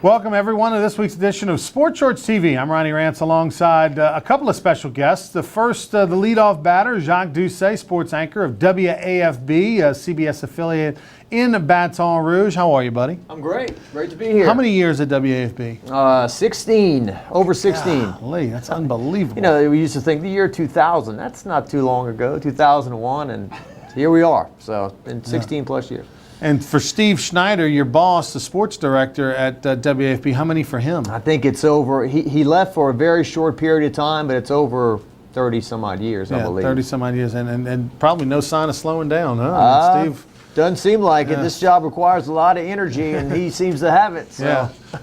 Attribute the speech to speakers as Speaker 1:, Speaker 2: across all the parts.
Speaker 1: Welcome, everyone, to this week's edition of Sports Shorts TV. I'm Ronnie Rance alongside a couple of special guests. The first, the leadoff batter, Jacques Doucet, sports anchor of WAFB, a CBS affiliate in Baton Rouge. How are you, buddy?
Speaker 2: I'm great. Great to be here.
Speaker 1: How many years at WAFB?
Speaker 2: 16. Over 16.
Speaker 1: Golly, that's unbelievable.
Speaker 2: You know, we used to think the year 2000. That's not too long ago, 2001, and here we are. So, in 16 plus years.
Speaker 1: And for Steve Schneider, your boss, the sports director at WAFB, how many for him?
Speaker 2: I think it's over. He left for a very short period of time, but it's over 30 some odd years, I believe.
Speaker 1: 30 some odd years, and probably no sign of slowing down, huh? Steve?
Speaker 2: Doesn't seem like it. This job requires a lot of energy, and he seems to have it. So.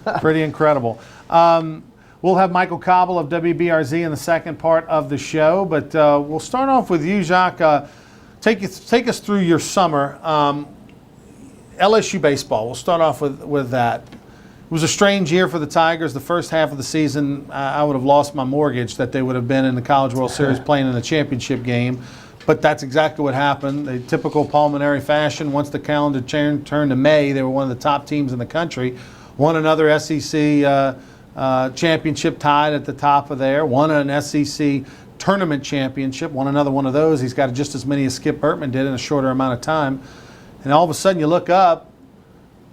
Speaker 1: Yeah, pretty incredible. We'll have Michael Cobble of WBRZ in the second part of the show, but we'll start off with you, Jacques. Take us through your summer. LSU baseball, we'll start off with that. It was a strange year for the Tigers. The first half of the season, I would have lost my mortgage that they would have been in the College World Series playing in the championship game. But that's exactly what happened. The typical pulmonary fashion, once the calendar turned to May, they were one of the top teams in the country. Won another SEC championship tied at the top of there. Won an SEC tournament championship. Won another one of those. He's got just as many as Skip Bertman did in a shorter amount of time. And all of a sudden you look up,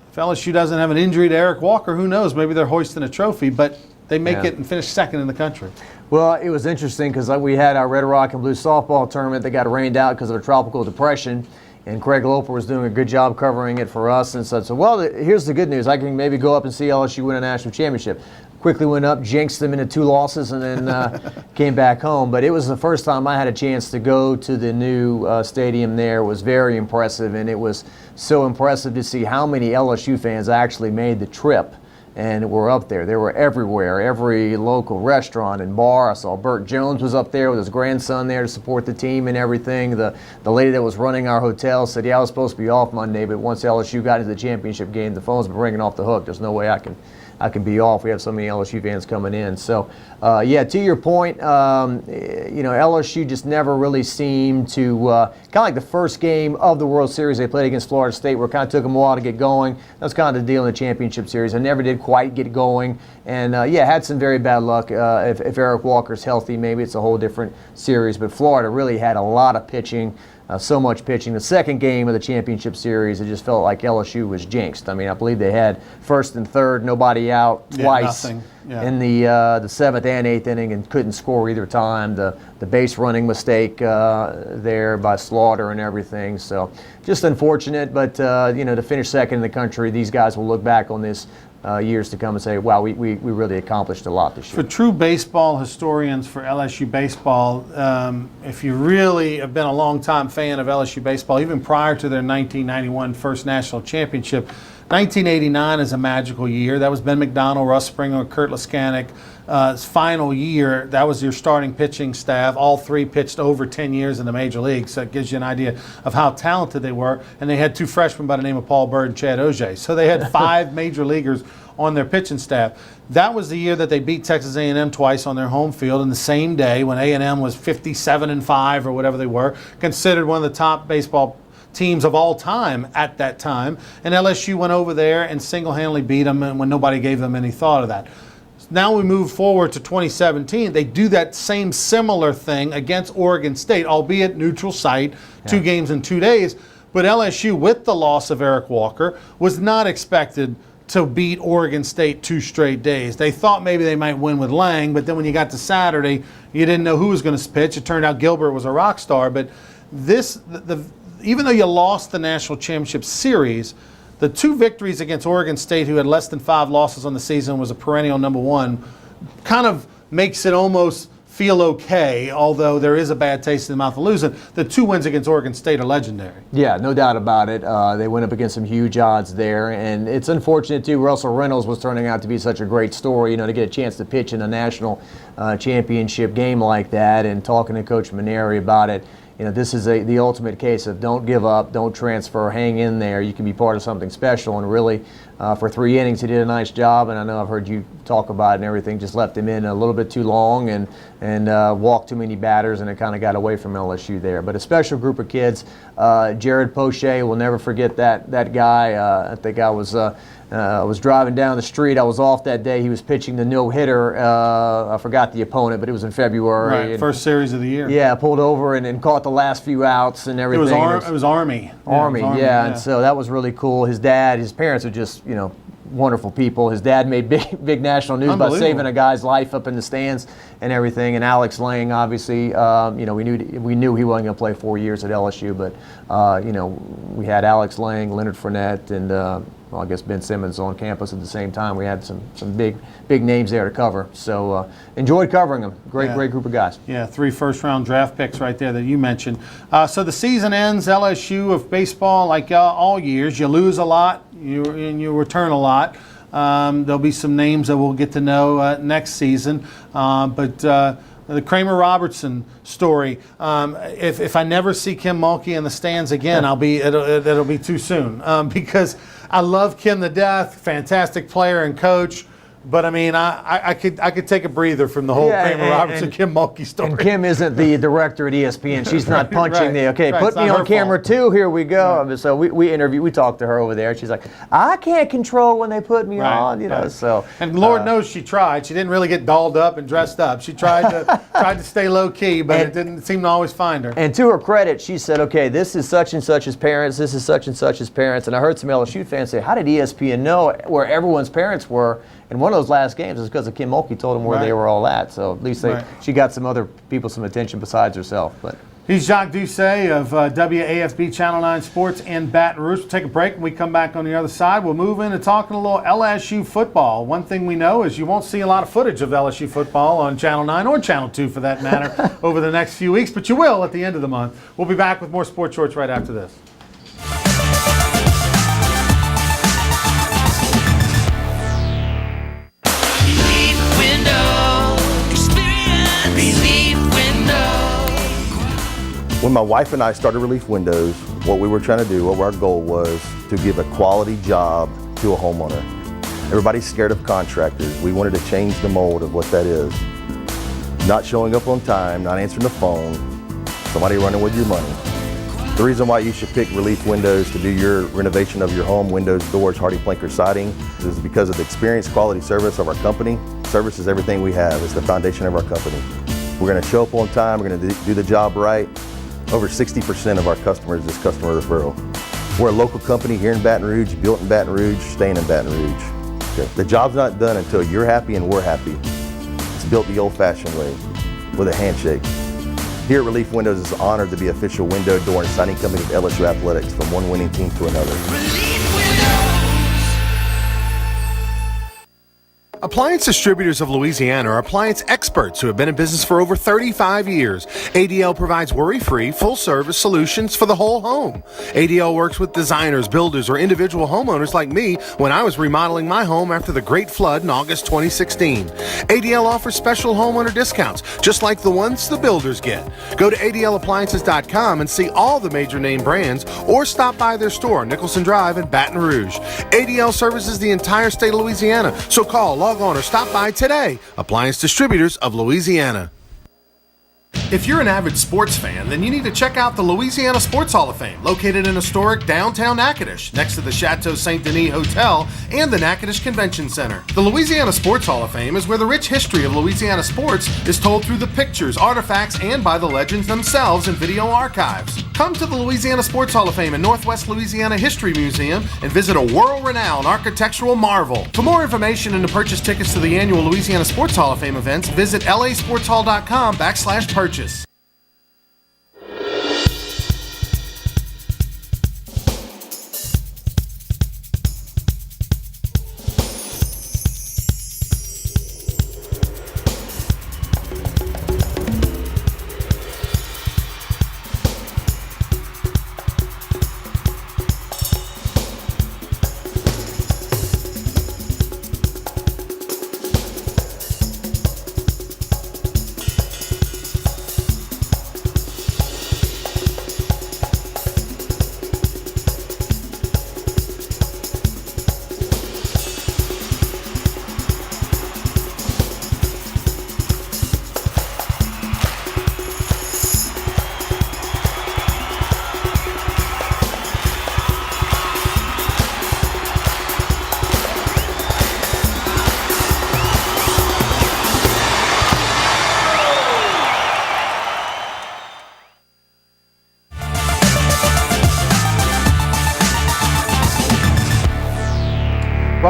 Speaker 1: if LSU doesn't have an injury to Eric Walker, who knows? Maybe they're hoisting a trophy, but they make it and finish second in the country.
Speaker 2: Well, it was interesting because we had our Red Rock and Blue softball tournament that got rained out because of a tropical depression, and Craig Loper was doing a good job covering it for us and said, so, well, here's the good news. I can maybe go up and see LSU win a national championship. Quickly went up, jinxed them into 2 losses, and then came back home. But it was the first time I had a chance to go to the new stadium there. It was very impressive, and it was so impressive to see how many LSU fans actually made the trip and were up there. They were everywhere, every local restaurant and bar. I saw Burt Jones was up there with his grandson there to support the team and everything. The lady that was running our hotel said, yeah, I was supposed to be off Monday, but once LSU got into the championship game, the phone's been ringing off the hook. There's no way I can be off. We have so many LSU fans coming in. So, yeah, to your point, you know, LSU just never really seemed to, kind of like the first game of the World Series they played against Florida State, where it kind of took them a while to get going. That was kind of the deal in the championship series. I never did quite get going. And, yeah, had some very bad luck. If Eric Walker's healthy, maybe it's a whole different series. But Florida really had a lot of pitching. So much pitching. The second game of the championship series, it just felt like LSU was jinxed. I mean, I believe they had first and third, nobody out twice in the 7th and 8th inning, and couldn't score either time. The base running mistake there by Slaughter and everything. So just unfortunate, but you know, to finish second in the country, these guys will look back on this years to come and say, wow, we really accomplished a lot this year.
Speaker 1: For true baseball historians for LSU baseball, if you really have been a long-time fan of LSU baseball, even prior to their 1991 first national championship, 1989 is a magical year. That was Ben McDonald, Russ Springer, Kurt Lescanic. Final year, that was your starting pitching staff. All 3 pitched over 10 years in the major leagues. So it gives you an idea of how talented they were. And they had 2 freshmen by the name of Paul Byrd and Chad Auger. So they had 5 major leaguers on their pitching staff. That was the year that they beat Texas A&M twice on their home field in the same day when A&M was 57-5 or whatever they were, considered one of the top baseball teams of all time at that time. And LSU went over there and single-handedly beat them when nobody gave them any thought of that. Now we move forward to 2017. They do that same similar thing against Oregon State, albeit neutral site, 2 games in 2 days. But LSU, with the loss of Eric Walker, was not expected to beat Oregon State 2 straight days. They thought maybe they might win with Lang, but then when you got to Saturday, you didn't know who was going to pitch. It turned out Gilbert was a rock star. But even though you lost the national championship series, the 2 victories against Oregon State, who had less than 5 losses on the season, was a perennial #1, kind of makes it almost feel okay, although there is a bad taste in the mouth of losing. The 2 wins against Oregon State are legendary.
Speaker 2: Yeah, no doubt about it. They went up against some huge odds there, and it's unfortunate too. Russell Reynolds was turning out to be such a great story, you know, to get a chance to pitch in a national championship game like that. And talking to Coach Maneri about it, you know, this is the ultimate case of don't give up, don't transfer, hang in there. You can be part of something special and really for 3 innings. He did a nice job, and I know I've heard you talk about it and everything. Just left him in a little bit too long and walked too many batters, and it kind of got away from LSU there. But a special group of kids. Jared Poche, we'll never forget that guy. I think I was driving down the street. I was off that day. He was pitching the no-hitter. I forgot the opponent, but it was in February.
Speaker 1: Right, first series of the year.
Speaker 2: Yeah, pulled over and caught the last few outs and everything.
Speaker 1: It was Army.
Speaker 2: Army, yeah. And so that was really cool. His parents are just, wonderful people. His dad made big national news about saving a guy's life up in the stands and everything. And Alex Lang, obviously, we knew he wasn't going to play 4 years at LSU, but we had Alex Lang, Leonard Fournette, and I guess Ben Simmons on campus at the same time. We had some big names there to cover. So enjoyed covering them. Great group of guys.
Speaker 1: Yeah, 3 first-round draft picks right there that you mentioned. So the season ends. LSU of baseball, like all years, you lose a lot, you return a lot. There'll be some names that we'll get to know next season. But the Kramer Robertson story. If I never see Kim Mulkey in the stands again, it'll be too soon because I love Kim to death. Fantastic player and coach. But I mean, I could take a breather from the whole Kramer Robertson, Kim Mulkey story.
Speaker 2: And Kim isn't the director at ESPN. She's not punching put me on camera
Speaker 1: fault.
Speaker 2: too. Here we go.
Speaker 1: Right.
Speaker 2: So we talked to her over there. She's like, I can't control when they put me on. So.
Speaker 1: And Lord knows she tried. She didn't really get dolled up and dressed up. She tried to stay low key, but it didn't seem to always find her.
Speaker 2: And to her credit, she said, okay, this is such and such as parents. This is such and such as parents. And I heard some LSU fans say, how did ESPN know where everyone's parents were? And one of those last games was because of Kim Mulkey told them where they were all at. So at least she got some other people some attention besides herself. But
Speaker 1: he's Jacques Doucet of WAFB Channel 9 Sports in Baton Rouge. We'll take a break. When we come back on the other side, we'll move into talking a little LSU football. One thing we know is you won't see a lot of footage of LSU football on Channel 9 or Channel 2 for that matter over the next few weeks, but you will at the end of the month. We'll be back with more Sports Shorts right after this.
Speaker 3: When my wife and I started Relief Windows, what we were trying to do, what our goal was to give a quality job to a homeowner. Everybody's scared of contractors. We wanted to change the mold of what that is. Not showing up on time, not answering the phone, somebody running with your money. The reason why you should pick Relief Windows to do your renovation of your home, windows, doors, hardy plank, or siding, is because of the experience, quality service of our company. Service is everything we have. It's the foundation of our company. We're going to show up on time. We're going to do the job right. Over 60% of our customers is customer referral. We're a local company here in Baton Rouge, built in Baton Rouge, staying in Baton Rouge. Okay. The job's not done until you're happy and we're happy. It's built the old-fashioned way, with a handshake. Here at Relief Windows is honored to be official window, door, and siding company of LSU Athletics, from one winning team to another.
Speaker 4: Appliance Distributors of Louisiana are appliance experts who have been in business for over 35 years. ADL provides worry-free, full-service solutions for the whole home. ADL works with designers, builders, or individual homeowners like me when I was remodeling my home after the Great Flood in August 2016. ADL offers special homeowner discounts, just like the ones the builders get. Go to ADLappliances.com and see all the major name brands, or stop by their store, Nicholson Drive in Baton Rouge. ADL services the entire state of Louisiana, so call, log on, or stop by today. Appliance Distributors of Louisiana. If you're an avid sports fan, then you need to check out the Louisiana Sports Hall of Fame, located in historic downtown Natchitoches, next to the Chateau St. Denis Hotel and the Natchitoches Convention Center. The Louisiana Sports Hall of Fame is where the rich history of Louisiana sports is told through the pictures, artifacts, and by the legends themselves in video archives. Come to the Louisiana Sports Hall of Fame and Northwest Louisiana History Museum and visit a world-renowned architectural marvel. For more information and to purchase tickets to the annual Louisiana Sports Hall of Fame events, visit lasportshall.com/purchase.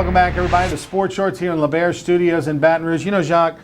Speaker 1: Welcome back, everybody, to Sports Shorts here in LeBaire Studios in Baton Rouge. You know, Jacques,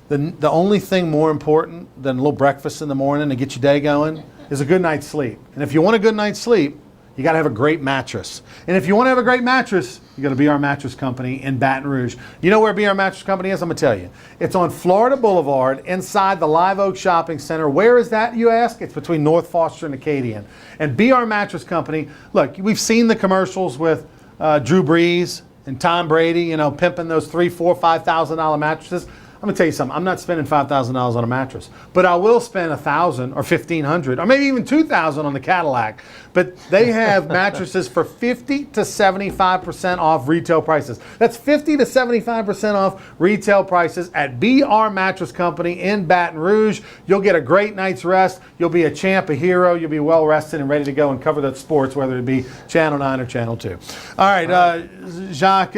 Speaker 1: the only thing more important than a little breakfast in the morning to get your day going is a good night's sleep. And if you want a good night's sleep, you got to have a great mattress. And if you want to have a great mattress, you got to BR Mattress Company in Baton Rouge. You know where BR Mattress Company is? I'm going to tell you. It's on Florida Boulevard inside the Live Oak Shopping Center. Where is that, you ask? It's between North Foster and Acadian. And BR Mattress Company, look, we've seen the commercials with Drew Brees and Tom Brady, you know, pimping those $3,000, $4,000, $5,000 mattresses. I'm gonna tell you something. I'm not spending $5,000 on a mattress, but I will spend $1,000 or $1,500 or maybe even $2,000 on the Cadillac. But they have mattresses for 50 to 75% off retail prices. That's 50 to 75% off retail prices at BR Mattress Company in Baton Rouge. You'll get a great night's rest. You'll be a champ, a hero. You'll be well rested and ready to go and cover the sports, whether it be Channel 9 or Channel 2. All right, Jacques,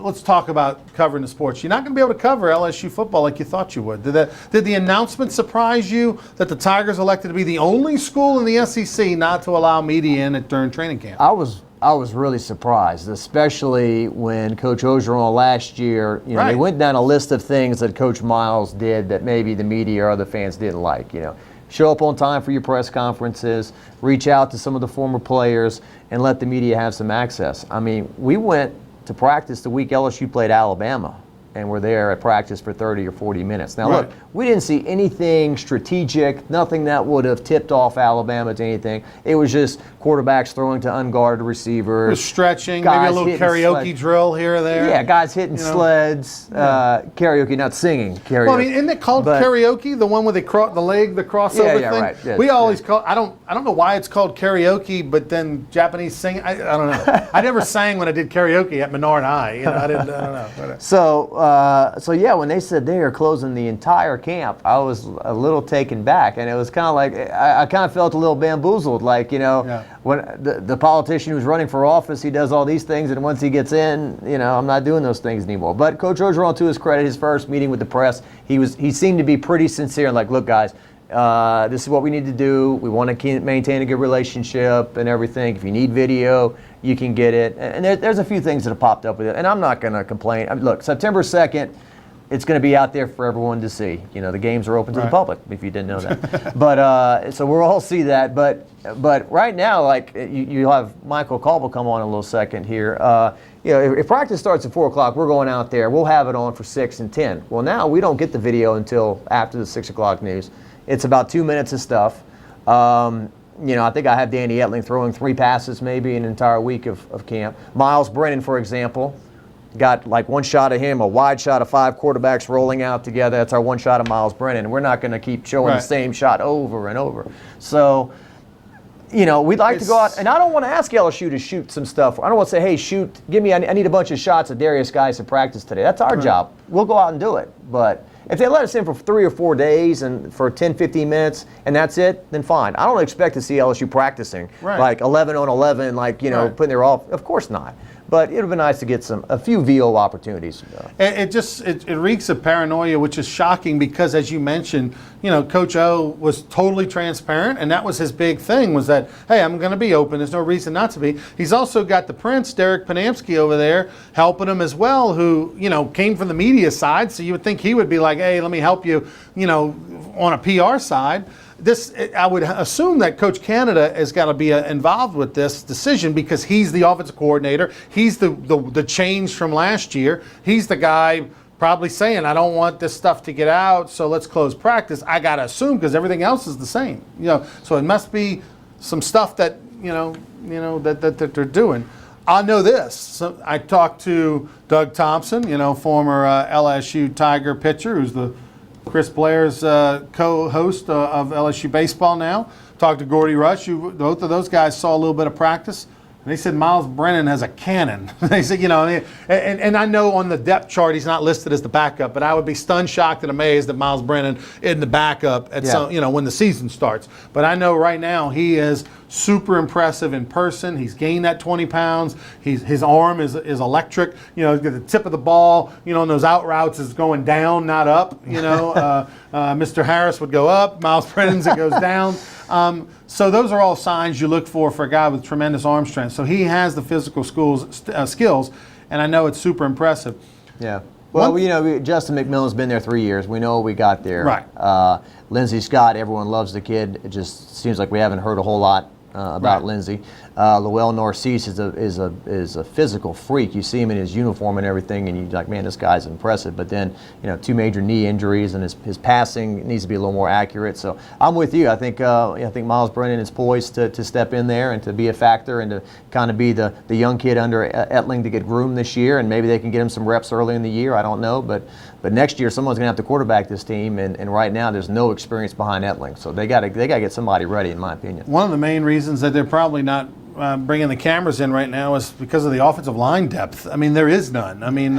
Speaker 1: let's talk about covering the sports. You're not going to be able to cover LSU football like you thought you would. Did the announcement surprise you that the Tigers elected to be the only school in the SEC not to allow media in during training camp?
Speaker 2: I was really surprised, especially when Coach Orgeron last year, you know,
Speaker 1: Right.
Speaker 2: they went down a list of things that Coach Miles did that maybe the media or other fans didn't like. You know, show up on time for your press conferences, reach out to some of the former players, and let the media have some access. I mean, we went to practice the week LSU played Alabama, and we're there at practice for 30 or 40 minutes. Now,
Speaker 1: Right.
Speaker 2: look, we didn't see anything strategic, nothing that would have tipped off Alabama to anything. It was just quarterbacks throwing to unguarded receivers.
Speaker 1: Just stretching, maybe
Speaker 2: guys
Speaker 1: a little
Speaker 2: hitting
Speaker 1: karaoke
Speaker 2: sleds.
Speaker 1: drill here or there.
Speaker 2: Yeah, guys hitting
Speaker 1: You know?
Speaker 2: sleds, karaoke, not singing karaoke.
Speaker 1: Well, I mean, isn't it called
Speaker 2: But-
Speaker 1: karaoke? The one where they the leg, the crossover
Speaker 2: Yeah,
Speaker 1: thing.
Speaker 2: right. Yes,
Speaker 1: We always
Speaker 2: yeah.
Speaker 1: call. I don't know why it's called karaoke, but then Japanese singing. I don't know. I never sang when I did karaoke at Menard High. You know, I don't know. But,
Speaker 2: So yeah, when they said they are closing the entire camp, I was a little taken back, and it was kind of like I kind of felt a little bamboozled. Like, you know,
Speaker 1: Yeah.
Speaker 2: when the politician who's running for office, he does all these things, and once he gets in, you know, I'm not doing those things anymore. But Coach Orgeron, to his credit, his first meeting with the press, he seemed to be pretty sincere and like, look, guys. This is what we need to do. We want to maintain a good relationship and everything. If you need video, you can get it. And there's a few things that have popped up with it. And I'm not going to complain. I mean, look, September 2nd, it's going to be out there for everyone to see. You know, the games are open to the
Speaker 1: Right.
Speaker 2: public, if you didn't know that. But so we'll all see that. But right now, like you'll have Michael Caldwell come on in a little second here. You know, if practice starts at 4 o'clock, we're going out there. We'll have it on for 6 and 10. Well, now we don't get the video until after the 6 o'clock news. It's about 2 minutes of stuff. You know, I think I have Danny Etling throwing 3 passes maybe an entire week of camp. Miles Brennan, for example, got like one shot of him, a wide shot of 5 quarterbacks rolling out together. That's our one shot of Miles Brennan. And we're not going to keep showing
Speaker 1: Right.
Speaker 2: the same shot over and over. So, you know, we'd like to go out, and I don't want to ask LSU to shoot some stuff. I don't want to say, hey, shoot, I need a bunch of shots of Darius Guice in practice today. That's our job. We'll go out and do it. But if they let us in for 3 or 4 days and for 10, 15 minutes and that's it, then fine. I don't expect to see LSU practicing
Speaker 1: Right.
Speaker 2: like 11 on 11, like, you know,
Speaker 1: Right.
Speaker 2: putting their off. Of course not. But it would have been nice to get a few VO opportunities.
Speaker 1: It reeks of paranoia, which is shocking because, as you mentioned, you know, Coach O was totally transparent, and that was his big thing, was that, hey, I'm going to be open. There's no reason not to be. He's also got the Prince, Derek Panamsky, over there helping him as well, who, you know, came from the media side, so you would think he would be like, hey, let me help you, you know, on a PR side. I would assume that Coach Canada has got to be involved with this decision because he's the offensive coordinator. He's the change from last year. He's the guy probably saying, I don't want this stuff to get out, so let's close practice. I got to assume because everything else is the same. You know, so it must be some stuff that, that they're doing. I know this. So I talked to Doug Thompson, you know, former LSU Tiger pitcher, who's the Chris Blair's co-host of LSU Baseball now. Talked to Gordy Rush. Both of those guys saw a little bit of practice. And they said Miles Brennan has a cannon. They said, you know, and I know on the depth chart he's not listed as the backup, but I would be stunned, shocked, and amazed that Miles Brennan in the backup at some, you know, when the season starts. But I know right now he is super impressive in person. He's gained that 20 pounds. His arm is electric. You know, the tip of the ball, you know, on those out routes is going down, not up. You know, Mr. Harris would go up. Miles Brennan's it goes down. So those are all signs you look for a guy with tremendous arm strength. So he has the physical skills. and I know it's super impressive.
Speaker 2: Yeah. Well,
Speaker 1: One-
Speaker 2: Justin McMillan's been there 3 years. We know what we got there.
Speaker 1: Right.
Speaker 2: Lindsey Scott, everyone loves the kid. It just seems like we haven't heard a whole lot about
Speaker 1: Right.
Speaker 2: Lindsey. Lowell Narcisse is a physical freak. You see him in his uniform and everything, and you're like, man, this guy's impressive. But then, 2 major knee injuries, and his passing needs to be a little more accurate. So I'm with you. I think Miles Brennan is poised to step in there and to be a factor and to kind of be the young kid under Etling to get groomed this year, and maybe they can get him some reps early in the year. I don't know, but next year someone's going to have to quarterback this team, and right now there's no experience behind Etling, so they got to get somebody ready, in my opinion.
Speaker 1: One of the main reasons that they're probably not bringing the cameras in right now is because of the offensive line depth. I mean, there is none. I mean,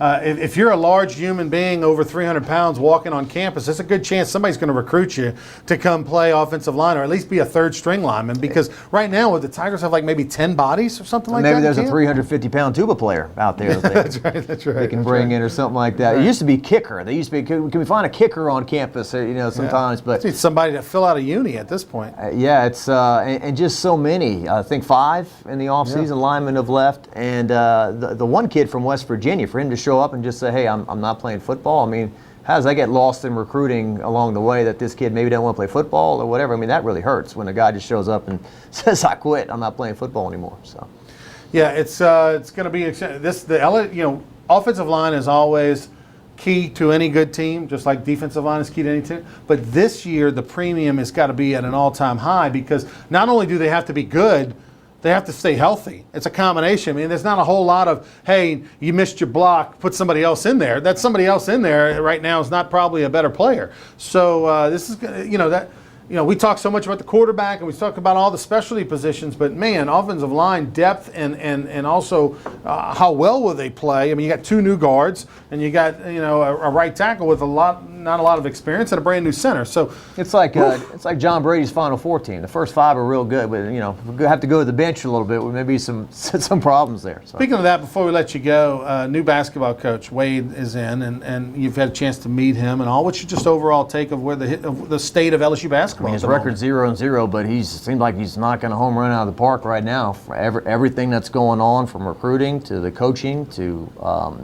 Speaker 1: if you're a large human being over 300 pounds walking on campus, there's a good chance somebody's going to recruit you to come play offensive line or at least be a third string lineman, because right now the Tigers have like maybe 10 bodies or something like that.
Speaker 2: Maybe there's a
Speaker 1: Cam?
Speaker 2: 350-pound tuba player out there that
Speaker 1: That's right.
Speaker 2: they can bring in or something like that. It used to be kicker. They used to be, can we find a kicker on campus, sometimes, but
Speaker 1: Need somebody to fill out a uni at this point.
Speaker 2: yeah, it's and just so many. I think 5 in the offseason linemen have left, and the one kid from West Virginia, for him to show up and just say, hey, I'm not playing football. I mean, how does that get lost in recruiting along the way, that this kid maybe doesn't want to play football or whatever? I mean, that really hurts when a guy just shows up and says, I quit. I'm not playing football anymore. So.
Speaker 1: Yeah, it's going to be offensive line is always key to any good team, just like defensive line is key to any team. But this year, the premium has got to be at an all-time high, because not only do they have to be good, they have to stay healthy. It's a combination. I mean, there's not a whole lot of, hey, you missed your block, put somebody else in there. That somebody else in there right now is not probably a better player. So this is, we talk so much about the quarterback and we talk about all the specialty positions, but man, offensive line depth and also how well will they play? I mean, you got 2 new guards and you got a right tackle with not a lot of experience and a brand new center. So
Speaker 2: It's like John Brady's Final Four team. The first 5 are real good, but we have to go to the bench a little bit with maybe some problems there. So.
Speaker 1: Speaking of that, before we let you go, new basketball coach Wade is in, and you've had a chance to meet him and all. What's your just overall take of where the state of LSU basketball?
Speaker 2: I mean, his record's 0-0, but seems like he's knocking a home run out of the park right now. For everything that's going on, from recruiting to the coaching to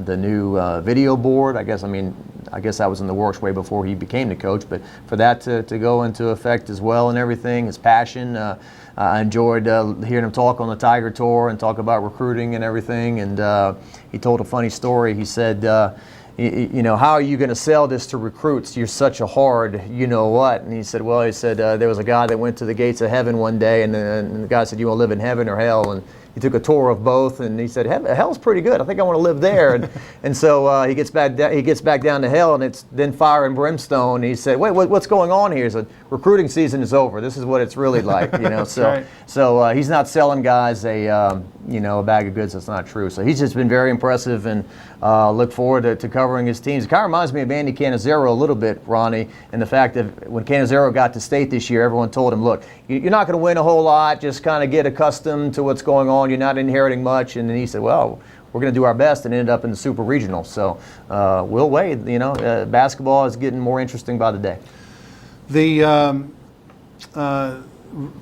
Speaker 2: the new video board. I guess that was in the works way before he became the coach, but for that to go into effect as well and everything, his passion. I enjoyed hearing him talk on the Tiger Tour and talk about recruiting and everything. And he told a funny story. He said, how are you going to sell this to recruits? You're such a hard you-know-what. And he said, there was a guy that went to the gates of heaven one day, and the guy said, you want to live in heaven or hell? And he took a tour of both, and he said, hell's pretty good. I think I want to live there. And so he gets back down to hell, and it's then fire and brimstone. And he said, wait, what's going on here? He said, recruiting season is over. This is what it's really like, So,
Speaker 1: right.
Speaker 2: So he's not selling guys a bag of goods that's not true. So he's just been very impressive, and look forward to covering his teams. It kind of reminds me of Andy Cannizzaro a little bit, Ronnie, and the fact that when Cannizzaro got to state this year, everyone told him, look, you're not going to win a whole lot. Just kind of get accustomed to what's going on. You're not inheriting much. And then he said, well, we're going to do our best, and ended up in the Super Regional. So we'll wait. Basketball is getting more interesting by the day.
Speaker 1: The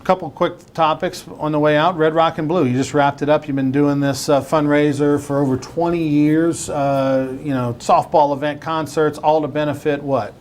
Speaker 1: couple quick topics on the way out. Red Rock and Blue, you just wrapped it up. You've been doing this fundraiser for over 20 years. Softball event, concerts, all to benefit what?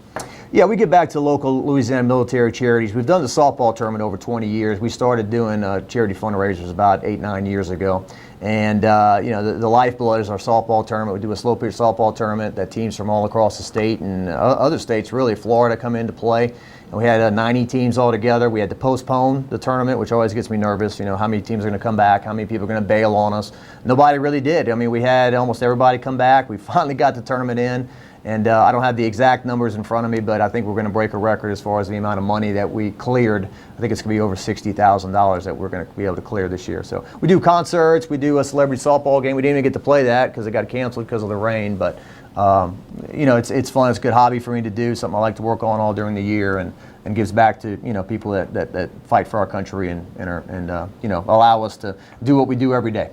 Speaker 2: Yeah, we get back to local Louisiana military charities. We've done the softball tournament over 20 years. We started doing charity fundraisers about 8-9 years ago. And, the lifeblood is our softball tournament. We do a slow pitch softball tournament that teams from all across the state and other states, really, Florida, come into play. And we had 90 teams all together. We had to postpone the tournament, which always gets me nervous. How many teams are going to come back? How many people are going to bail on us? Nobody really did. I mean, we had almost everybody come back. We finally got the tournament in. And I don't have the exact numbers in front of me, but I think we're going to break a record as far as the amount of money that we cleared. I think it's going to be over $60,000 that we're going to be able to clear this year. So we do concerts. We do a celebrity softball game. We didn't even get to play that because it got canceled because of the rain. But, it's fun. It's a good hobby for me to do, something I like to work on all during the year, and gives back to, people that fight for our country and allow us to do what we do every day.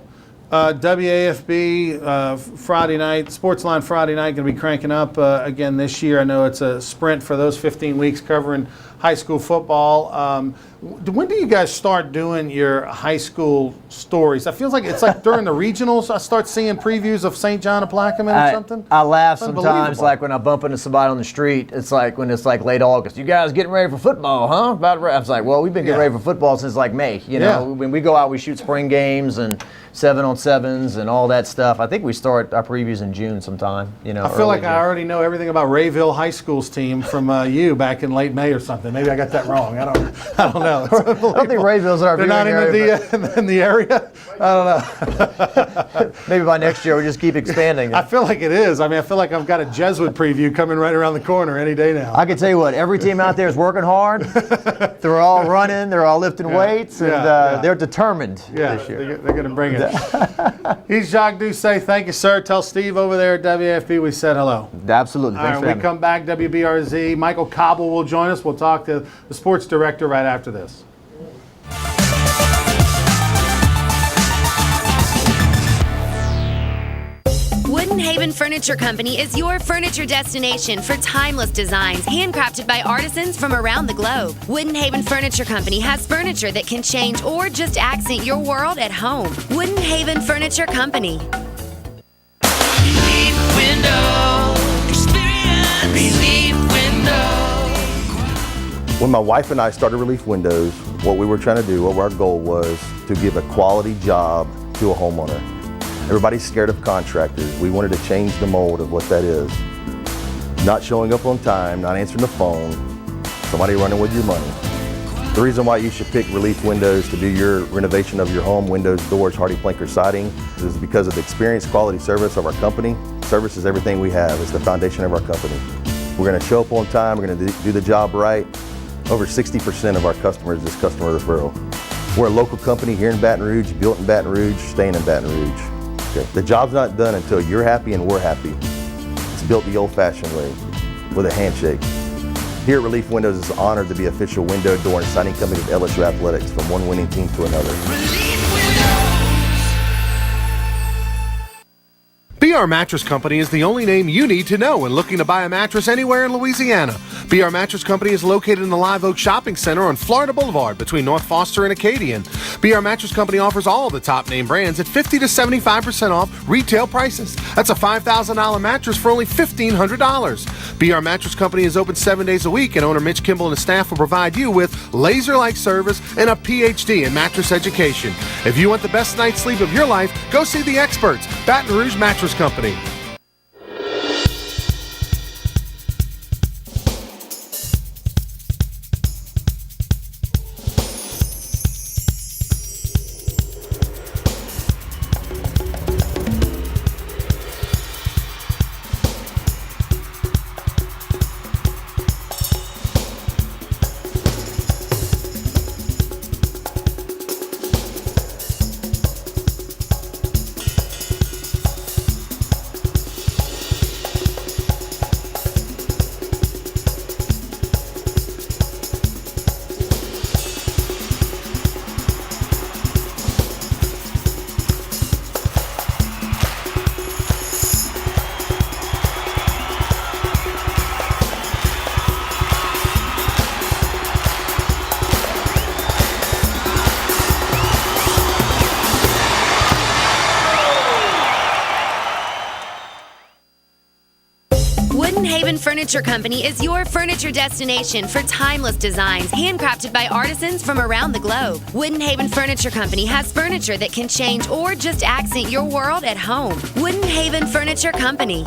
Speaker 1: WAFB Friday night, Sportsline Friday night, going to be cranking up again this year. I know it's a sprint for those 15 weeks covering high school football. When do you guys start doing your high school stories? I feel like it's like during the regionals I start seeing previews of St. John of Plaquemine or something.
Speaker 2: I laugh sometimes,
Speaker 1: Unbelievable.
Speaker 2: like when I bump into somebody on the street. It's like when it's like late August. You guys getting ready for football, huh? I was like, well, we've been getting ready for football since like May. You know, when we go out, we shoot spring games and 7-on-7s and all that stuff. I think we start our previews in June sometime. You know,
Speaker 1: I feel like I already know everything about Rayville High School's team from you back in late May or something. Maybe I got that wrong. I don't know.
Speaker 2: I don't think Rayville's in our
Speaker 1: They're
Speaker 2: viewing
Speaker 1: not
Speaker 2: area,
Speaker 1: in the area. I don't know.
Speaker 2: maybe by next year we just keep expanding.
Speaker 1: I feel like it is. I mean, I feel like I've got a Jesuit preview coming right around the corner any day now.
Speaker 2: I can tell you what, every team out there is working hard. They're all running, they're all lifting weights, and they're determined this year.
Speaker 1: They're going to bring it. He's Jacques Doucet. Thank you, sir. Tell Steve over there at WFB we said hello.
Speaker 2: Absolutely.
Speaker 1: All
Speaker 2: Thanks
Speaker 1: right,
Speaker 2: for
Speaker 1: we
Speaker 2: having me.
Speaker 1: come back, WBRZ. Michael Cobble will join us. We'll talk to the sports director right after this.
Speaker 5: Wooden Haven Furniture Company is your furniture destination for timeless designs handcrafted by artisans from around the globe. Wooden Haven Furniture Company has furniture that can change or just accent your world at home. Wooden Haven Furniture Company.
Speaker 6: Relief Window Experience. Relief Window.
Speaker 3: When my wife and I started Relief Windows, what we were trying to do, what our goal was to give a quality job to a homeowner. Everybody's scared of contractors. We wanted to change the mold of what that is. Not showing up on time, not answering the phone, somebody running with your money. The reason why you should pick Relief Windows to do your renovation of your home, windows, doors, hardy plank, or siding, is because of the experience, quality service of our company. Service is everything we have. It's the foundation of our company. We're going to show up on time. We're going to do the job right. Over 60% of our customers is customer referral. We're a local company here in Baton Rouge, built in Baton Rouge, staying in Baton Rouge. Okay. The job's not done until you're happy and we're happy. It's built the old-fashioned way, with a handshake. Here at Relief Windows is honored to be official window, door, and siding company of LSU Athletics, from one winning team to another.
Speaker 6: Relief Window.
Speaker 4: BR Mattress Company is the only name you need to know when looking to buy a mattress anywhere in Louisiana. BR Mattress Company is located in the Live Oak Shopping Center on Florida Boulevard between North Foster and Acadian. BR Mattress Company offers all the top name brands at 50 to 75% off retail prices. That's a $5,000 mattress for only $1,500. BR Mattress Company is open 7 days a week, and owner Mitch Kimball and his staff will provide you with laser-like service and a PhD in mattress education. If you want the best night's sleep of your life, go see the experts, Baton Rouge Mattress Company.
Speaker 5: Wooden Haven Furniture Company is your furniture destination for timeless designs handcrafted by artisans from around the globe. Wooden Haven Furniture Company has furniture that can change or just accent your world at home. Wooden Haven Furniture Company.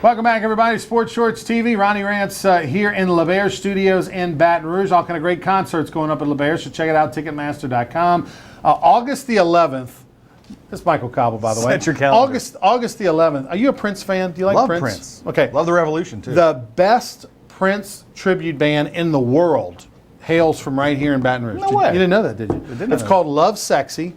Speaker 1: Welcome back, everybody. Sports Shorts TV. Ronnie Rance here in LeBaire Studios in Baton Rouge. All kind of great concerts going up at LeBaire, so check it out, Ticketmaster.com. August the 11th. This is Michael Cobble, by the way.
Speaker 7: Set your calendar.
Speaker 1: August the 11th. Are you a Prince fan? Do you like
Speaker 7: Love
Speaker 1: Prince?
Speaker 7: Prince.
Speaker 1: Okay.
Speaker 7: Love the Revolution, too.
Speaker 1: The best Prince tribute band in the world hails from right here in Baton Rouge.
Speaker 7: No way.
Speaker 1: You didn't know that, did you?
Speaker 7: didn't know
Speaker 1: It's
Speaker 7: that.
Speaker 1: called Love Sexy.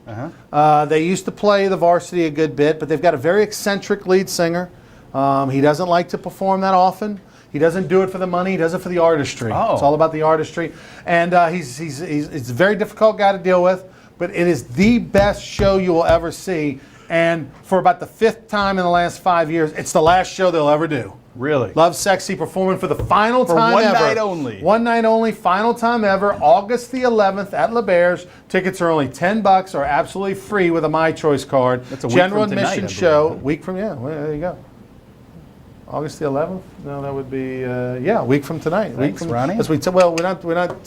Speaker 1: They used to play the Varsity a good bit, but they've got a very eccentric lead singer. He doesn't like to perform that often. He doesn't do it for the money. He does it for the artistry.
Speaker 7: Oh.
Speaker 1: It's all about the artistry. And he's a very difficult guy to deal with, but it is the best show you will ever see. And for about the 5th time in the last 5 years, it's the last show they'll ever do.
Speaker 7: Really?
Speaker 1: Love Sexy performing for the final
Speaker 7: For
Speaker 1: time
Speaker 7: one
Speaker 1: ever.
Speaker 7: night only.
Speaker 1: One night only, final time ever, August the 11th at LeBears. Tickets are only $10, are absolutely free with a My Choice card.
Speaker 7: That's a week
Speaker 1: General
Speaker 7: from tonight,
Speaker 1: admission
Speaker 7: I believe.
Speaker 1: show. Week from, well, there you go. August the 11th? No, that would be, a week from tonight.
Speaker 7: Thanks,
Speaker 1: week from,
Speaker 7: Ronnie.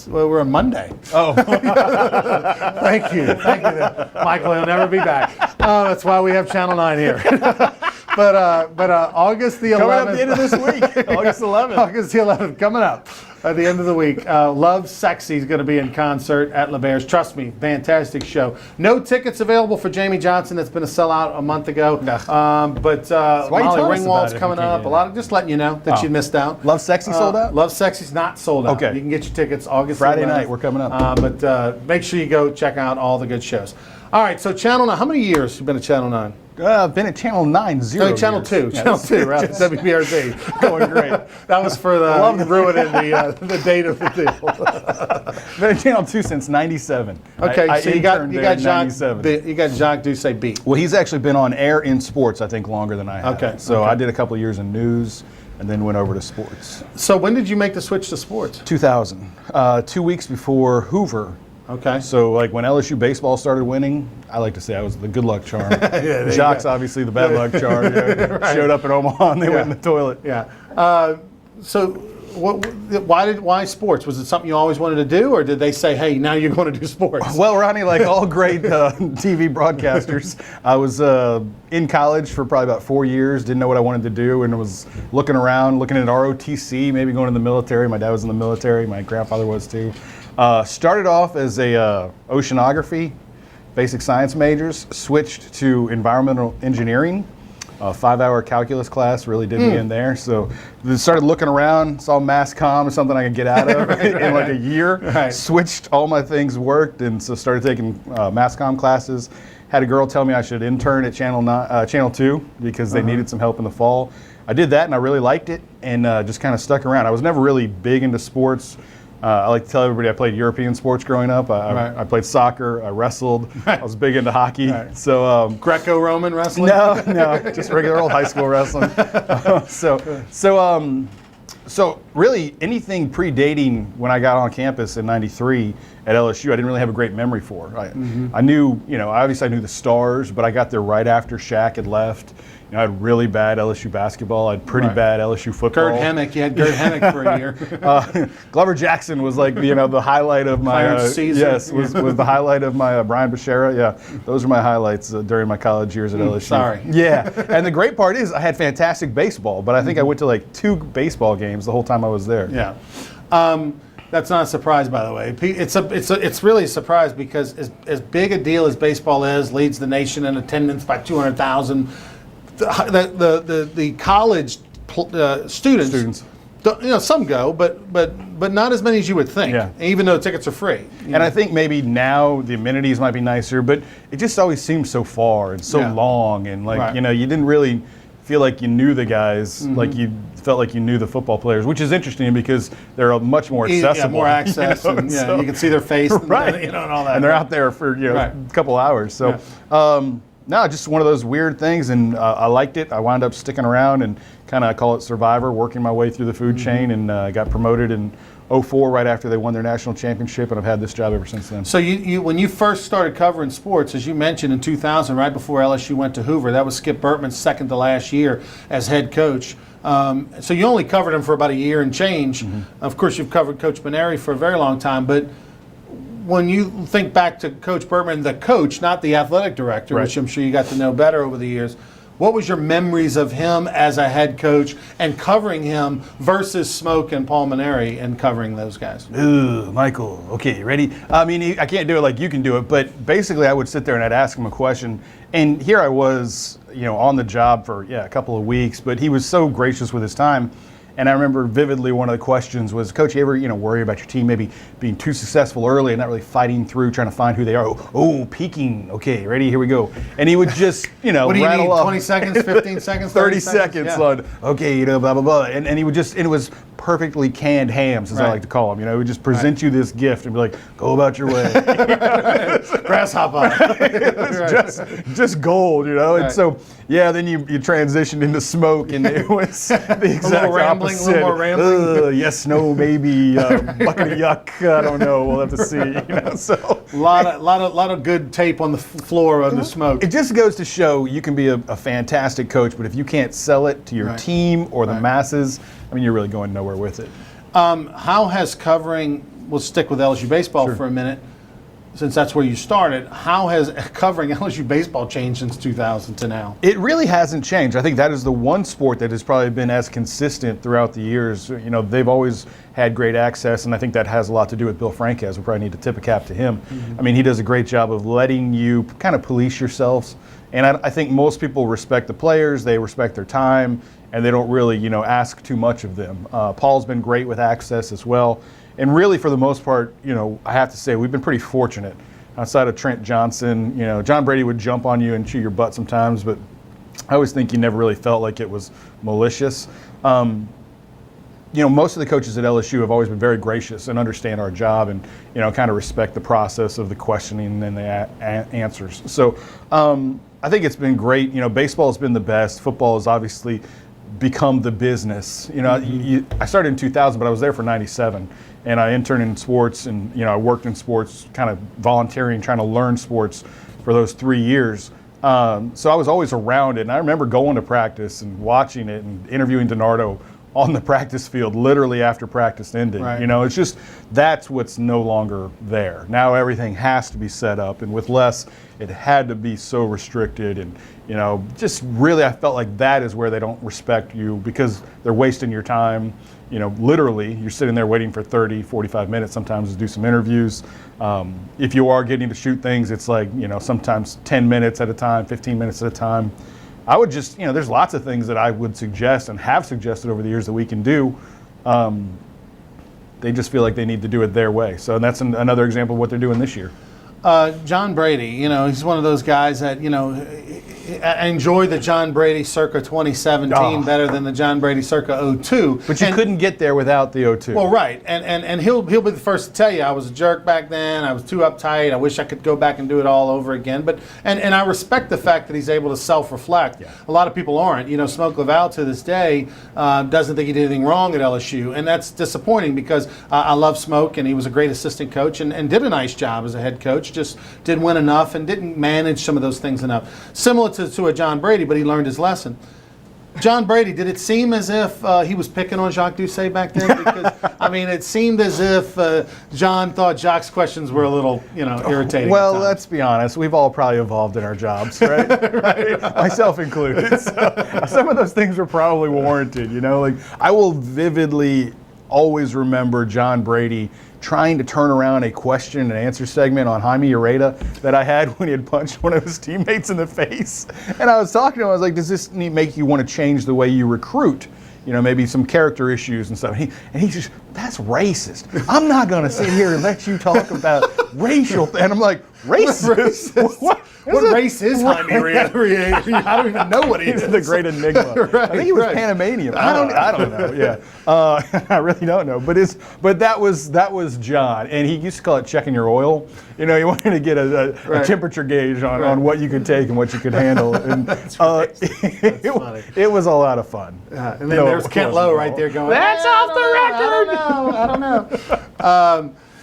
Speaker 1: we're on Monday.
Speaker 7: Oh,
Speaker 1: Thank you. Michael, he'll never be back. That's why we have Channel 9 here. but August the 11th.
Speaker 7: coming up the end of this week, August 11th.
Speaker 1: August the 11th, coming up at the end of the week. Love Sexy is going to be in concert at LeBears. Trust me, fantastic show. No tickets available for Jamie Johnson. That's been a sellout a month ago. But
Speaker 7: why you
Speaker 1: Molly
Speaker 7: telling us
Speaker 1: Ringwald's
Speaker 7: about it if
Speaker 1: coming
Speaker 7: you can't
Speaker 1: up.
Speaker 7: get
Speaker 1: A lot of just letting you know that you missed out.
Speaker 7: Love Sexy sold out?
Speaker 1: Love Sexy's not sold out.
Speaker 7: Okay.
Speaker 1: You can get your tickets August
Speaker 7: Friday
Speaker 1: 11th.
Speaker 7: night, we're coming up.
Speaker 1: But make sure you go check out all the good shows. All right, so Channel 9. How many years have you been at Channel 9?
Speaker 7: I've been at Channel 9 0
Speaker 1: No, Channel 2.
Speaker 7: Yeah,
Speaker 1: Channel 2, right? WBRZ.
Speaker 7: going great.
Speaker 1: That was for the ruining the date of the deal.
Speaker 7: Been at Channel 2 since 97.
Speaker 1: Okay,
Speaker 7: I
Speaker 1: so you got
Speaker 7: interned there in
Speaker 1: Jacques
Speaker 7: 97.
Speaker 1: you got Jacques Doucet beat.
Speaker 7: Well, he's actually been on air in sports, I think, longer than I have.
Speaker 1: Okay,
Speaker 7: So
Speaker 1: okay.
Speaker 7: I did a couple of years in news and then went over to sports.
Speaker 1: So when did you make the switch to sports?
Speaker 7: 2000, 2 weeks before Hoover.
Speaker 1: Okay.
Speaker 7: So, like, when LSU baseball started winning, I like to say I was the good luck charm.
Speaker 1: you
Speaker 7: Jacques,
Speaker 1: go.
Speaker 7: obviously, the bad luck charm. Yeah. Showed up in Omaha and they went in the toilet.
Speaker 1: Yeah. So why sports? Was it something you always wanted to do, or did they say, hey, now you're going to do sports?
Speaker 7: Well, Ronnie, like all great TV broadcasters, I was in college for probably about 4 years, didn't know what I wanted to do, and was looking around, looking at ROTC, maybe going to the military. My dad was in the military, my grandfather was too. Started off as a oceanography, basic science majors, switched to environmental engineering. A 5-hour calculus class really did me in there. So then started looking around, saw mass comm as something I could get out of in like a year.
Speaker 1: Right.
Speaker 7: Switched, all my things worked, and so started taking mass comm classes. Had a girl tell me I should intern at Channel 2 because they needed some help in the fall. I did that and I really liked it and just kind of stuck around. I was never really big into sports. I like to tell everybody I played European sports growing up. I played soccer, I wrestled, I was big into hockey.
Speaker 1: Right.
Speaker 7: So
Speaker 1: Greco-Roman wrestling?
Speaker 7: no, just regular old high school wrestling. So really anything predating when I got on campus in '93 at LSU, I didn't really have a great memory for. I knew, obviously I knew the stars, but I got there right after Shaq had left. I had really bad LSU basketball. I had pretty bad LSU football.
Speaker 1: Gert Hemmick. You had Gert Hemmick for a year.
Speaker 7: Glover Jackson was like the highlight of my
Speaker 1: Clarence Caesar.
Speaker 7: yes was the highlight of my Brian Bashara. Yeah, those are my highlights during my college years at LSU.
Speaker 1: sorry.
Speaker 7: Yeah, and the great part is I had fantastic baseball, but I think I went to like 2 baseball games the whole time I was there.
Speaker 1: Yeah. That's not a surprise, by the way. It's really a surprise because as big a deal as baseball is, leads the nation in attendance by 200,000. The college students, some go, but not as many as you would think.
Speaker 7: Yeah.
Speaker 1: Even though tickets are free.
Speaker 7: And I think maybe now the amenities might be nicer, but it just always seemed so far and so
Speaker 1: Yeah.
Speaker 7: long, and like
Speaker 1: Right.
Speaker 7: you didn't really feel like you knew the guys, like you felt like you knew the football players, which is interesting because they're much more accessible.
Speaker 1: Yeah, more access, and
Speaker 7: so-
Speaker 1: you can see their face, and,
Speaker 7: right?
Speaker 1: and all that.
Speaker 7: And they're out there for
Speaker 1: Right.
Speaker 7: a couple hours. So, no, just one of those weird things, and I liked it. I wound up sticking around and kind of, I call it survivor, working my way through the food chain, and got promoted in '04 right after they won their national championship, and I've had this job ever since then.
Speaker 1: So you when you first started covering sports, as you mentioned in 2000, right before LSU went to Hoover, that was Skip Bertman's second to last year as head coach. So you only covered him for about a year and change. Of course, you've covered Coach Maneri for a very long time, but when you think back to Coach Bertman, the coach, not the athletic director,
Speaker 7: Right.
Speaker 1: which I'm sure you got to know better over the years, what was your memories of him as a head coach and covering him versus Smoke and Paul Maneri and covering those guys?
Speaker 7: Ugh, Michael, okay, ready? I mean, I can't do it like you can do it, but basically I would sit there and I'd ask him a question. And here I was, on the job for, a couple of weeks, but he was so gracious with his time. And I remember vividly one of the questions was, Coach, you ever, worry about your team maybe being too successful early and not really fighting through, trying to find who they are? Oh, peaking. Okay, ready? Here we go. And he would just,
Speaker 1: What do you
Speaker 7: rattle
Speaker 1: need,
Speaker 7: off
Speaker 1: 20 seconds, 15 seconds,
Speaker 7: 30 seconds
Speaker 1: Yeah.
Speaker 7: on, okay, blah, blah, blah. And he would just, and it was perfectly canned hams, as I
Speaker 1: Right.
Speaker 7: like to call them. You know, we would just present you this gift and be like, go about your way.
Speaker 1: Grasshopper.
Speaker 7: It was just gold, you know. And
Speaker 1: Right.
Speaker 7: so, yeah, then you transitioned into smoke, and it was the exact
Speaker 1: rambling, a
Speaker 7: opposite.
Speaker 1: little more rambling.
Speaker 7: Yes, no, maybe, bucket of yuck. I don't know. We'll have to see. You know, so
Speaker 1: A lot of good tape on the floor of the smoke.
Speaker 7: it just goes to show you can be a fantastic coach, but if you can't sell it to your
Speaker 1: Right.
Speaker 7: team or the
Speaker 1: Right.
Speaker 7: masses, I mean, you're really going nowhere with it.
Speaker 1: How has covering, we'll stick with LSU baseball for a minute, since that's where you started, how has covering LSU baseball changed since 2000 to now?
Speaker 7: It really hasn't changed. I think that is the one sport that has probably been as consistent throughout the years. You know, they've always had great access, and I think that has a lot to do with Bill Franquez. We probably need to tip a cap to him. I mean, he does a great job of letting you kind of police yourselves. And I think most people respect the players, they respect their time, and they don't really, you know, ask too much of them. Paul's been great with access as well. And really, for the most part, you know, I have to say, we've been pretty fortunate. Outside of Trent Johnson, you know, John Brady would jump on you and chew your butt sometimes, but I always think he never really felt like it was malicious. You know, most of the coaches at LSU have always been very gracious and understand our job and, you know, kind of respect the process of the questioning and the answers. So I think it's been great. You know, baseball has been the best. Football has obviously become the business. You know, I started in 2000, but I was there for 97. And I interned in sports, and you know, I worked in sports, kind of volunteering, trying to learn sports for those 3 years. So I was always around it, and I remember going to practice and watching it and interviewing DiNardo on the practice field, literally after practice ended.
Speaker 1: Right.
Speaker 7: You know, it's just that's what's no longer there. Now everything has to be set up, and with less, it had to be so restricted, and you know, just really, I felt like that is where they don't respect you because they're wasting your time. You know, literally, you're sitting there waiting for 30, 45 minutes sometimes to do some interviews. If you are getting to shoot things, it's like, you know, sometimes 10 minutes at a time, 15 minutes at a time. I would just, you know, there's lots of things that I would suggest and have suggested over the years that we can do. They just feel like they need to do it their way. So that's another example of what they're doing this year.
Speaker 1: John Brady, you know, he's one of those guys that, you know, I enjoy the John Brady circa 2017 better than the John Brady circa 02.
Speaker 7: But you couldn't get there without the 02.
Speaker 1: Well, right, and he'll be the first to tell you I was a jerk back then. I was too uptight. I wish I could go back and do it all over again. But and I respect the fact that he's able to self-reflect.
Speaker 7: Yeah.
Speaker 1: A lot of people aren't. You know, Smoke Laval to this day doesn't think he did anything wrong at LSU, and that's disappointing because I love Smoke, and he was a great assistant coach and did a nice job as a head coach. Just didn't win enough and didn't manage some of those things enough. Similar to a John Brady, but he learned his lesson. John Brady, did it seem as if he was picking on Jacques Doucet back then? Because, I mean, it seemed as if John thought Jacques' questions were a little, you know, irritating.
Speaker 7: Well,
Speaker 1: at times.
Speaker 7: let's be honest. We've all probably evolved in our jobs, right? Right. Myself included. So, some of those things were probably warranted, you know? Like, I will vividly always remember John Brady trying to turn around a question and answer segment on Jaime Ureta that I had when he had punched one of his teammates in the face. And I was talking to him, I was like, does this make you want to change the way you recruit? You know, maybe some character issues and stuff. And he just, that's racist. I'm not going to sit here and let you talk about racial. And I'm like, racist?
Speaker 1: What race is Jaime Ureta? I don't even know what he
Speaker 7: He's
Speaker 1: is.
Speaker 7: the great enigma.
Speaker 1: Right,
Speaker 7: I think he was
Speaker 1: right.
Speaker 7: Panamanian. I don't know. Yeah, I really don't know. But that was John, and he used to call it checking your oil. You know, he wanted to get a temperature gauge on what you could take and what you could handle. And it was a lot of fun.
Speaker 1: And then there's Kent Lowe right there going, that's off the record. I don't know.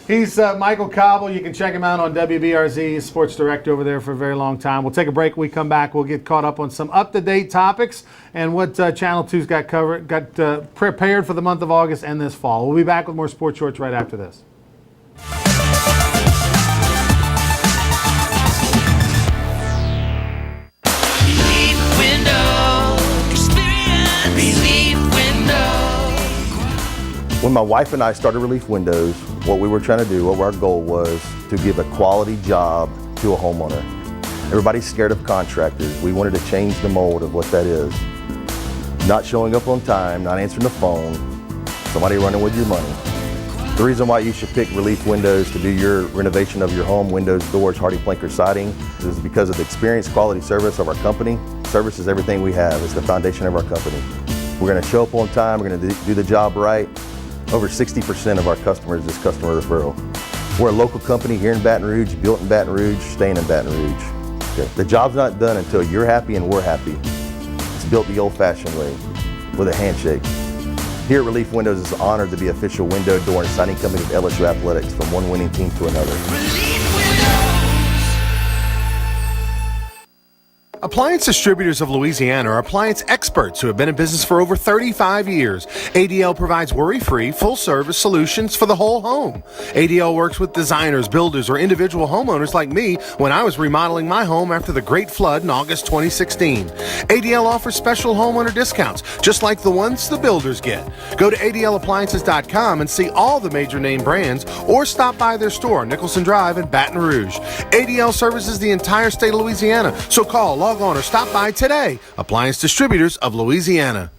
Speaker 1: He's Michael Cobble. You can check him out on WBRZ, sports director over there for a very long time. We'll take a break. When we come back, we'll get caught up on some up-to-date topics and what Channel 2's got prepared for the month of August and this fall. We'll be back with more Sports Shorts right after this.
Speaker 6: Believe window. Experience. Believe window.
Speaker 3: When my wife and I started Relief Windows, what we were trying to do, what our goal was to give a quality job to a homeowner. Everybody's scared of contractors. We wanted to change the mold of what that is. Not showing up on time, not answering the phone, somebody running with your money. The reason why you should pick Relief Windows to do your renovation of your home, windows, doors, HardiePlank, or siding, is because of the experience, quality service of our company. Service is everything we have. It's the foundation of our company. We're going to show up on time. We're going to do the job right. Over 60% of our customers is customer referral. We're a local company here in Baton Rouge, built in Baton Rouge, staying in Baton Rouge. Okay. The job's not done until you're happy and we're happy. It's built the old-fashioned way, with a handshake. Here at Relief Windows, it's an honor to be official window, door, and siding company of LSU Athletics, from one winning team to another.
Speaker 6: Relief Windows.
Speaker 4: Appliance Distributors of Louisiana are appliance experts who have been in business for over 35 years. ADL provides worry-free, full-service solutions for the whole home. ADL works with designers, builders, or individual homeowners like me when I was remodeling my home after the Great Flood in August 2016. ADL offers special homeowner discounts, just like the ones the builders get. Go to ADLappliances.com and see all the major name brands, or stop by their store on Nicholson Drive in Baton Rouge. ADL services the entire state of Louisiana, so call, log on, or stop by today. Appliance Distributors of Louisiana.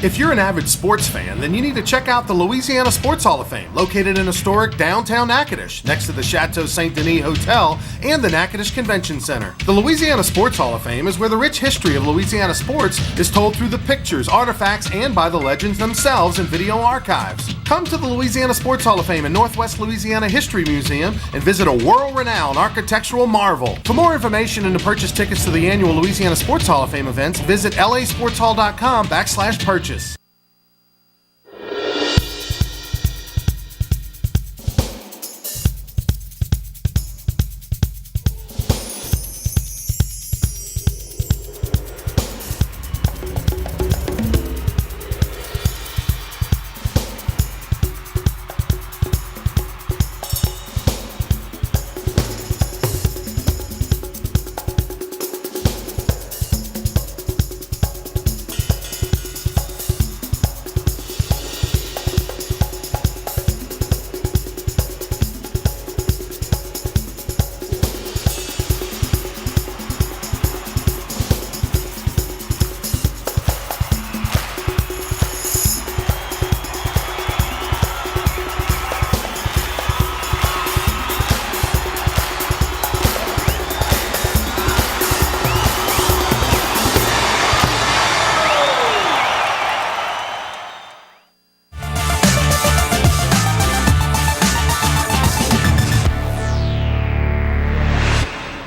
Speaker 4: If you're an avid sports fan, then you need to check out the Louisiana Sports Hall of Fame, located in historic downtown Natchitoches, next to the Chateau St. Denis Hotel and the Natchitoches Convention Center. The Louisiana Sports Hall of Fame is where the rich history of Louisiana sports is told through the pictures, artifacts, and by the legends themselves in video archives. Come to the Louisiana Sports Hall of Fame and Northwest Louisiana History Museum and visit a world-renowned architectural marvel. For more information and to purchase tickets to the annual Louisiana Sports Hall of Fame events, visit lasportshall.com/purchase.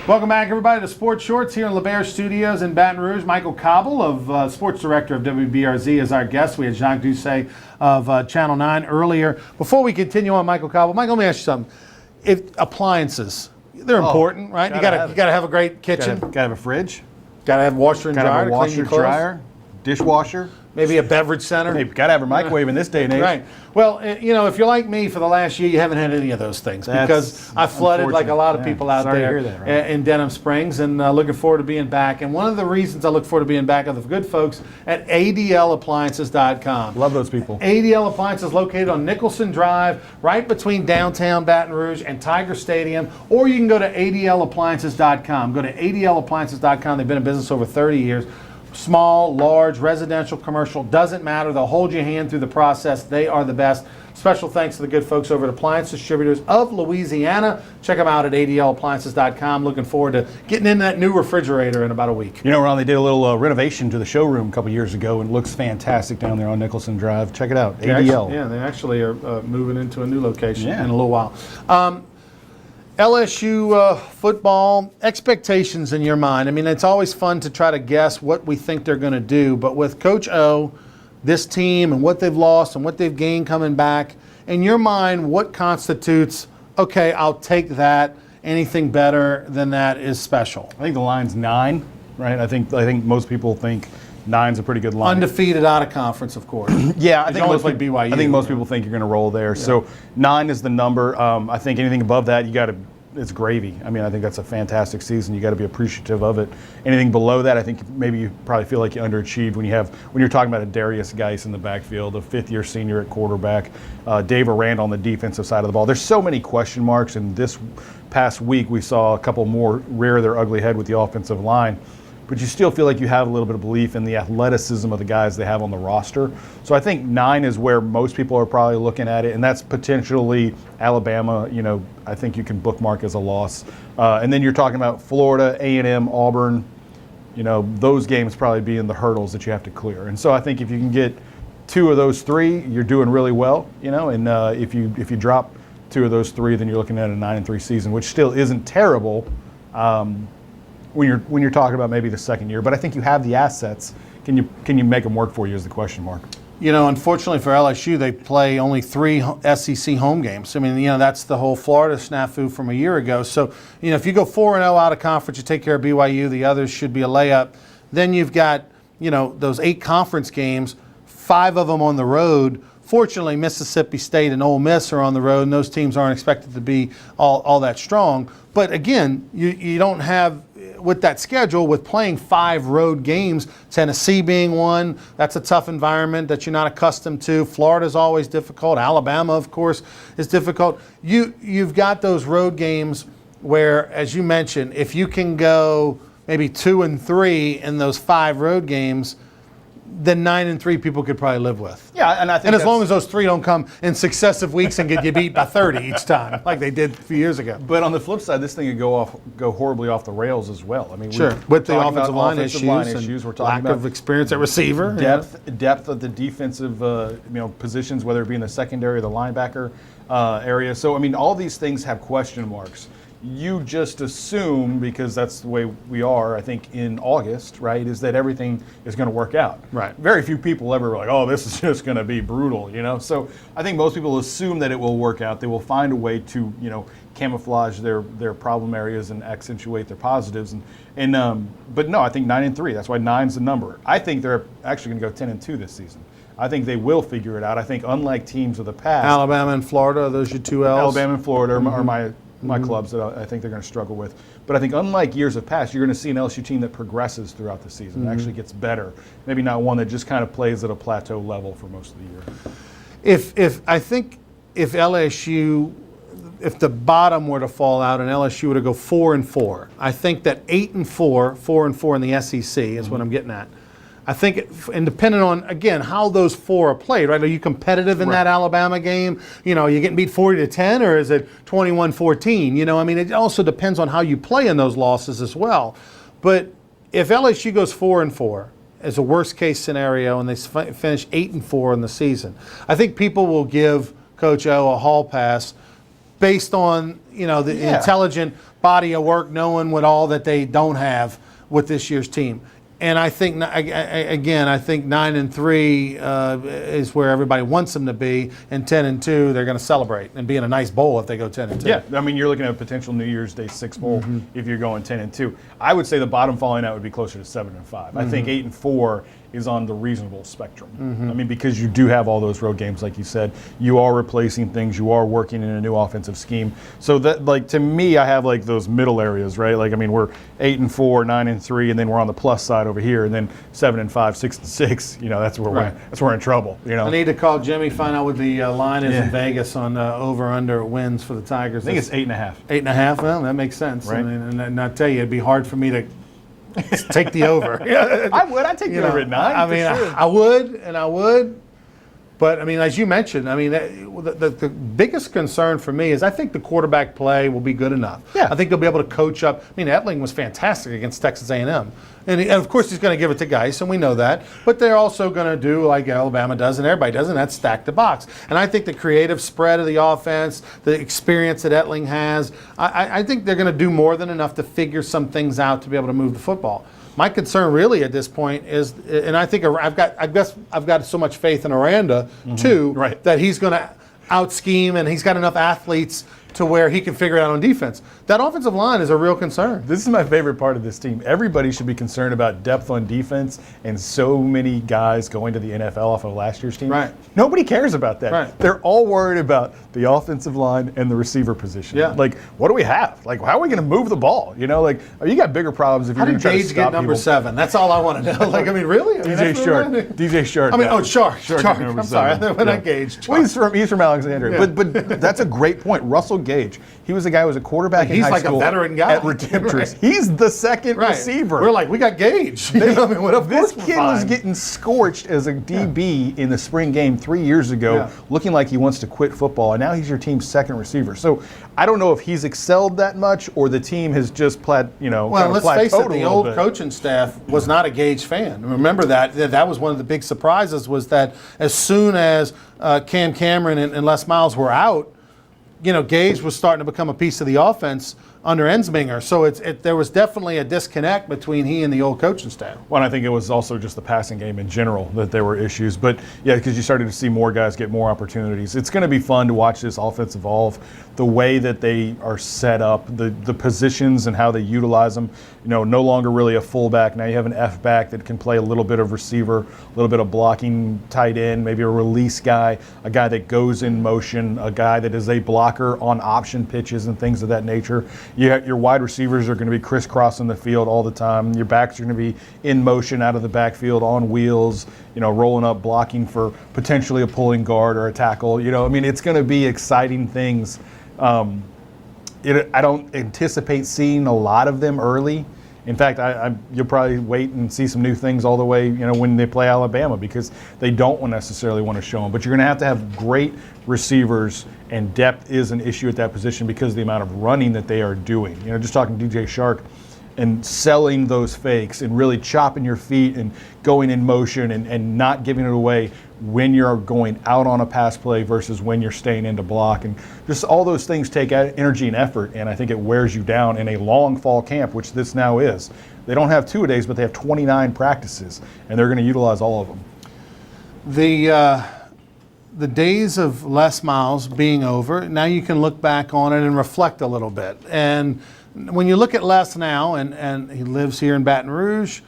Speaker 1: Welcome back, everybody, to Sports Shorts here in LeBaire Studios in Baton Rouge. Michael Cobble, of Sports Director of WBRZ, is our guest. We had Jacques Doucet of Channel 9 earlier. Before we continue on, Michael Cobble, Michael, let me ask you something. If appliances, they're important, right? You gotta have a great kitchen.
Speaker 7: Gotta have a fridge.
Speaker 1: Gotta have washer and
Speaker 7: Gotta
Speaker 1: dryer
Speaker 7: have a
Speaker 1: to clean
Speaker 7: washer,
Speaker 1: your clothes.
Speaker 7: dryer, dishwasher.
Speaker 1: Maybe a beverage center.
Speaker 7: Hey, gotta have a microwave in this day and age.
Speaker 1: Right. Well, you know, if you're like me, for the last year, you haven't had any of those things because I flooded like a lot of people out
Speaker 7: Sorry to
Speaker 1: there
Speaker 7: hear that, right?
Speaker 1: in Denham Springs, and looking forward to being back. And one of the reasons I look forward to being back are the good folks at ADLappliances.com.
Speaker 7: Love those people.
Speaker 1: ADL Appliances located on Nicholson Drive, right between downtown Baton Rouge and Tiger Stadium, or you can go to ADLappliances.com. Go to ADLappliances.com. They've been in business over 30 years. Small, large, residential, commercial, doesn't matter. They'll hold your hand through the process. They are the best. Special thanks to the good folks over at Appliance Distributors of Louisiana. Check them out at ADLappliances.com. Looking forward to getting in that new refrigerator in about a week.
Speaker 7: You know, Ron, they did a little renovation to the showroom a couple years ago, and it looks fantastic down there on Nicholson Drive. Check it out, ADL.
Speaker 1: They actually are moving into a new location
Speaker 7: Yeah.
Speaker 1: in a little while. LSU football, expectations in your mind. I mean, it's always fun to try to guess what we think they're going to do, but with Coach O, this team and what they've lost and what they've gained coming back, in your mind, what constitutes, okay, I'll take that, anything better than that is special?
Speaker 7: I think the line's 9, right? I think most people think 9's a pretty good line.
Speaker 1: Undefeated out of conference, of course.
Speaker 7: Yeah, I
Speaker 1: It's
Speaker 7: think
Speaker 1: almost
Speaker 7: most
Speaker 1: like
Speaker 7: people,
Speaker 1: BYU.
Speaker 7: I think most people think you're going to roll there. So 9 is the number. I think anything above that, it's gravy. I mean, I think that's a fantastic season. You got to be appreciative of it. Anything below that, I think maybe you probably feel like you underachieved when you're talking about a Darius Geis in the backfield, a fifth-year senior at quarterback, Dave Aranda on the defensive side of the ball. There's so many question marks, and this past week we saw a couple more rear their ugly head with the offensive line. But you still feel like you have a little bit of belief in the athleticism of the guys they have on the roster. So I think 9 is where most people are probably looking at it, and that's potentially Alabama. You know, I think you can bookmark as a loss. And then you're talking about Florida, A&M, Auburn. those games probably being the hurdles that you have to clear. And so I think if you can get 2 of those 3, you're doing really well. And if you drop 2 of those 3, then you're looking at a 9-3 season, which still isn't terrible when you're talking about maybe the second year. But I think you have the assets. Can you make them work for you is the question mark.
Speaker 1: Unfortunately for LSU, they play only 3 SEC home games. I mean, that's the whole Florida snafu from a year ago. So, if you go 4-0 out of conference, you take care of BYU, the others should be a layup. Then you've got, those 8 conference games, 5 of them on the road. Fortunately, Mississippi State and Ole Miss are on the road, and those teams aren't expected to be all that strong. But again, you don't have, with that schedule, with playing 5 road games, Tennessee being one, that's a tough environment that you're not accustomed to. Florida's always difficult. Alabama, of course, is difficult. You've got those road games where, as you mentioned, if you can go maybe 2-3 in those 5 road games, then 9-3 people could probably live with.
Speaker 7: Yeah, and I think
Speaker 1: as long as those 3 don't come in successive weeks and get you beat by 30 each time, like they did a few years ago.
Speaker 7: But on the flip side, this thing could go horribly off the rails as well. I mean,
Speaker 1: sure, with the offensive line issues,
Speaker 7: we're talking
Speaker 1: lack
Speaker 7: about
Speaker 1: of experience at receiver,
Speaker 7: depth of the defensive positions, whether it be in the secondary or the linebacker area. So I mean, all these things have question marks. You just assume, because that's the way we are, I think, in August, right, is that everything is going to work out.
Speaker 1: Right.
Speaker 7: Very few people ever were like, oh, this is just going to be brutal, So I think most people assume that it will work out. They will find a way to, camouflage their problem areas and accentuate their positives. But no, I think 9-3. That's why 9's the number. I think they're actually going to go 10-2 this season. I think they will figure it out. I think unlike teams of the past,
Speaker 1: Alabama and Florida, are those your 2 L's?
Speaker 7: Alabama and Florida are my clubs that I think they're going to struggle with. But I think unlike years of past, you're going to see an LSU team that progresses throughout the season, and actually gets better. Maybe not one that just kind of plays at a plateau level for most of the year.
Speaker 1: If LSU, if the bottom were to fall out and LSU were to go 4-4, I think that 8-4, 4-4 in the SEC is what I'm getting at. I think, and depending on, again, how those 4 are played, right? Are you competitive in that Alabama game? Are you getting beat 40-10, or is it 21-14? I mean, it also depends on how you play in those losses as well. But if LSU goes 4-4 as a worst case scenario and they finish 8-4 in the season, I think people will give Coach O a hall pass based on, the intelligent body of work, knowing what all that they don't have with this year's team. And I think, again, 9-3 is where everybody wants them to be, and 10-2 they're going to celebrate and be in a nice bowl if they go 10-2.
Speaker 7: Yeah, I mean, you're looking at a potential New Year's Day 6 bowl if you're going 10-2. I would say the bottom falling out would be closer to 7-5. I think 8-4 is on the reasonable spectrum. I mean, because you do have all those road games, like you said, you are replacing things, you are working in a new offensive scheme. So that, like, to me, I have like those middle areas, right? Like, I mean, we're 8-4, 9-3, and then we're on the plus side over here, and then 7-5, 6-6. That's where we're in trouble.
Speaker 1: I need to call Jimmy, find out what the line is in Vegas on over/under wins for the Tigers.
Speaker 7: I think it's 8.5.
Speaker 1: 8.5. Well, that makes sense.
Speaker 7: Right.
Speaker 1: I mean, and I tell you, it'd be hard for me to take the over.
Speaker 7: I would. I'd take the over at 9.
Speaker 1: I mean,
Speaker 7: sure.
Speaker 1: I would. But, I mean, as you mentioned, I mean, the biggest concern for me is I think the quarterback play will be good enough.
Speaker 7: Yeah.
Speaker 1: I think they'll be able to coach up. I mean, Etling was fantastic against Texas A&M. And of course, he's going to give it to Geis, and we know that. But they're also going to do like Alabama does and everybody does, and that's stack the box. And I think the creative spread of the offense, the experience that Etling has, I think they're going to do more than enough to figure some things out to be able to move the football. My concern really at this point is, and I think I've got so much faith in Aranda too,
Speaker 7: Right.
Speaker 1: that he's going to out scheme and he's got enough athletes to where he can figure it out on defense. That offensive line is a real concern.
Speaker 7: This is my favorite part of this team. Everybody should be concerned about depth on defense and so many guys going to the NFL off of last year's team.
Speaker 1: Right.
Speaker 7: Nobody cares about that.
Speaker 1: Right.
Speaker 7: They're all worried about the offensive line and the receiver position.
Speaker 1: Yeah.
Speaker 7: Like, what do we have? Like, how are we going to move the ball? You got bigger problems if
Speaker 1: How
Speaker 7: you're
Speaker 1: did
Speaker 7: going to try to
Speaker 1: Gage
Speaker 7: stop
Speaker 1: get number
Speaker 7: people.
Speaker 1: 7? That's all I want to know. Like, I mean, really? I mean,
Speaker 7: DJ
Speaker 1: that's
Speaker 7: Shark.
Speaker 1: really-
Speaker 7: DJ Shark.
Speaker 1: I mean, Shark.
Speaker 7: got number
Speaker 1: I'm sorry.
Speaker 7: 7.
Speaker 1: When I Gage.
Speaker 7: Well, he's from Alexandria.
Speaker 1: Yeah.
Speaker 7: But that's a great point. Russell Gage. He was a guy who was a quarterback in
Speaker 1: He's
Speaker 7: high
Speaker 1: like a
Speaker 7: school
Speaker 1: veteran guy.
Speaker 7: at Redemptorist.
Speaker 1: Right.
Speaker 7: He's the second
Speaker 1: Right.
Speaker 7: receiver.
Speaker 1: We're like, we got Gage. You know, I mean, of
Speaker 7: This
Speaker 1: course we're
Speaker 7: kid was
Speaker 1: fine.
Speaker 7: getting scorched as a DB in the spring game 3 years ago,
Speaker 1: Yeah.
Speaker 7: looking like he wants to quit football, and now he's your team's second receiver. So I don't know if he's excelled that much or the team has just
Speaker 1: Well, let's face it, the old coaching staff was not a Gage fan. Remember that was one of the big surprises, was that as soon as Cam Cameron and Les Miles were out, Gage was starting to become a piece of the offense under Ensminger. So there was definitely a disconnect between he and the old coaching staff.
Speaker 7: Well, I think it was also just the passing game in general that there were issues. But yeah, because you started to see more guys get more opportunities. It's going to be fun to watch this offense evolve, the way that they are set up, the positions and how they utilize them. No longer really a fullback. Now you have an F-back that can play a little bit of receiver, a little bit of blocking tight end, maybe a release guy, a guy that goes in motion, a guy that is a blocker on option pitches and things of that nature. Your wide receivers are going to be crisscrossing the field all the time. Your backs are going to be in motion out of the backfield on wheels, rolling up, blocking for potentially a pulling guard or a tackle. It's going to be exciting things. I don't anticipate seeing a lot of them early. In fact, you'll probably wait and see some new things all the way, when they play Alabama, because they don't necessarily want to show them. But you're going to have great receivers, and depth is an issue at that position because of the amount of running that they are doing. Just talking to DJ Shark and selling those fakes and really chopping your feet and going in motion and not giving it away when you're going out on a pass play versus when you're staying in to block. And just all those things take energy and effort, and I think it wears you down in a long fall camp, which this now is. They don't have 2-a-days, but they have 29 practices, and they're going to utilize all of them.
Speaker 1: The days of Les Miles being over, now you can look back on it and reflect a little bit. And when you look at Les now, and he lives here in Baton Rouge,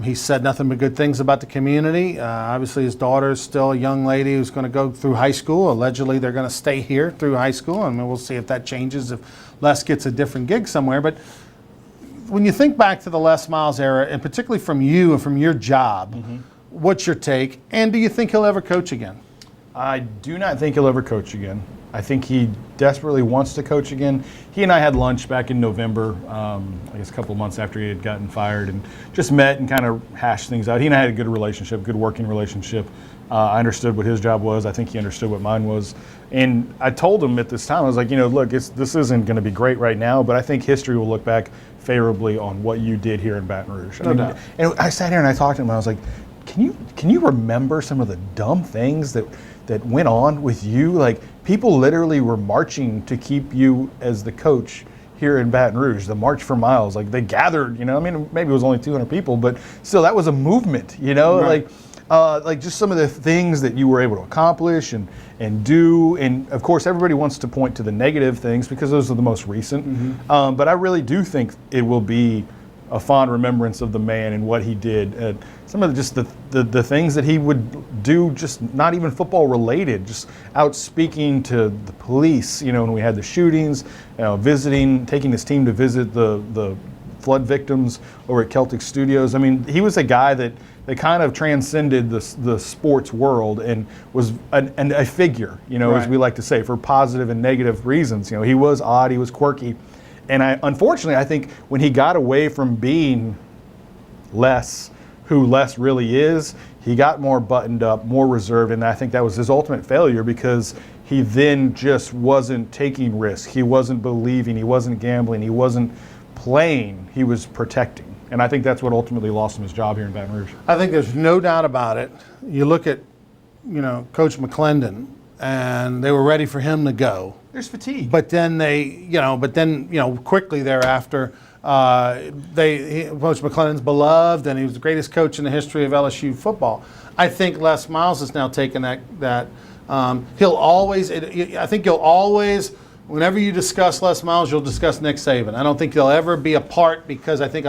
Speaker 1: he's said nothing but good things about the community. Obviously, his daughter's still a young lady who's going to go through high school. Allegedly, they're going to stay here through high school, and we'll see if that changes, if Les gets a different gig somewhere. But when you think back to the Les Miles era, and particularly from you and from your job, what's your take? And do you think he'll ever coach again?
Speaker 7: I do not think he'll ever coach again. I think he desperately wants to coach again. He and I had lunch back in November, I guess a couple of months after he had gotten fired, and just met and kind of hashed things out. He and I had a good relationship, good working relationship. I understood what his job was. I think he understood what mine was. And I told him at this time, I was like, look, this isn't going to be great right now, but I think history will look back favorably on what you did here in Baton Rouge.
Speaker 1: No doubt.
Speaker 7: And I sat here and I talked to him, and I was like, can you remember some of the dumb things that went on with you? Like, people literally were marching to keep you as the coach here in Baton Rouge, the March for Miles. Like, they gathered, maybe it was only 200 people, but still, that was a movement,
Speaker 1: Right.
Speaker 7: like just some of the things that you were able to accomplish and do. And of course, everybody wants to point to the negative things because those are the most recent. But I really do think it will be a fond remembrance of the man and what he did. Some of the things that he would do, just not even football related, just out speaking to the police, when we had the shootings, taking his team to visit the flood victims over at Celtic Studios. I mean, he was a guy that kind of transcended the sports world and was a figure,
Speaker 1: Right.
Speaker 7: as we like to say, for positive and negative reasons. He was odd, he was quirky. And unfortunately, I think when he got away from being Les, who Les really is, he got more buttoned up, more reserved, and I think that was his ultimate failure because he then just wasn't taking risks. He wasn't believing, he wasn't gambling, he wasn't playing, he was protecting. And I think that's what ultimately lost him his job here in Baton Rouge.
Speaker 1: I think there's no doubt about it. You look at, Coach McClendon, and they were ready for him to go.
Speaker 7: There's fatigue.
Speaker 1: But then quickly thereafter, Coach McClendon's beloved, and he was the greatest coach in the history of LSU football. I think Les Miles has now taken that. He'll always, whenever you discuss Les Miles, you'll discuss Nick Saban. I don't think they'll ever be apart because I think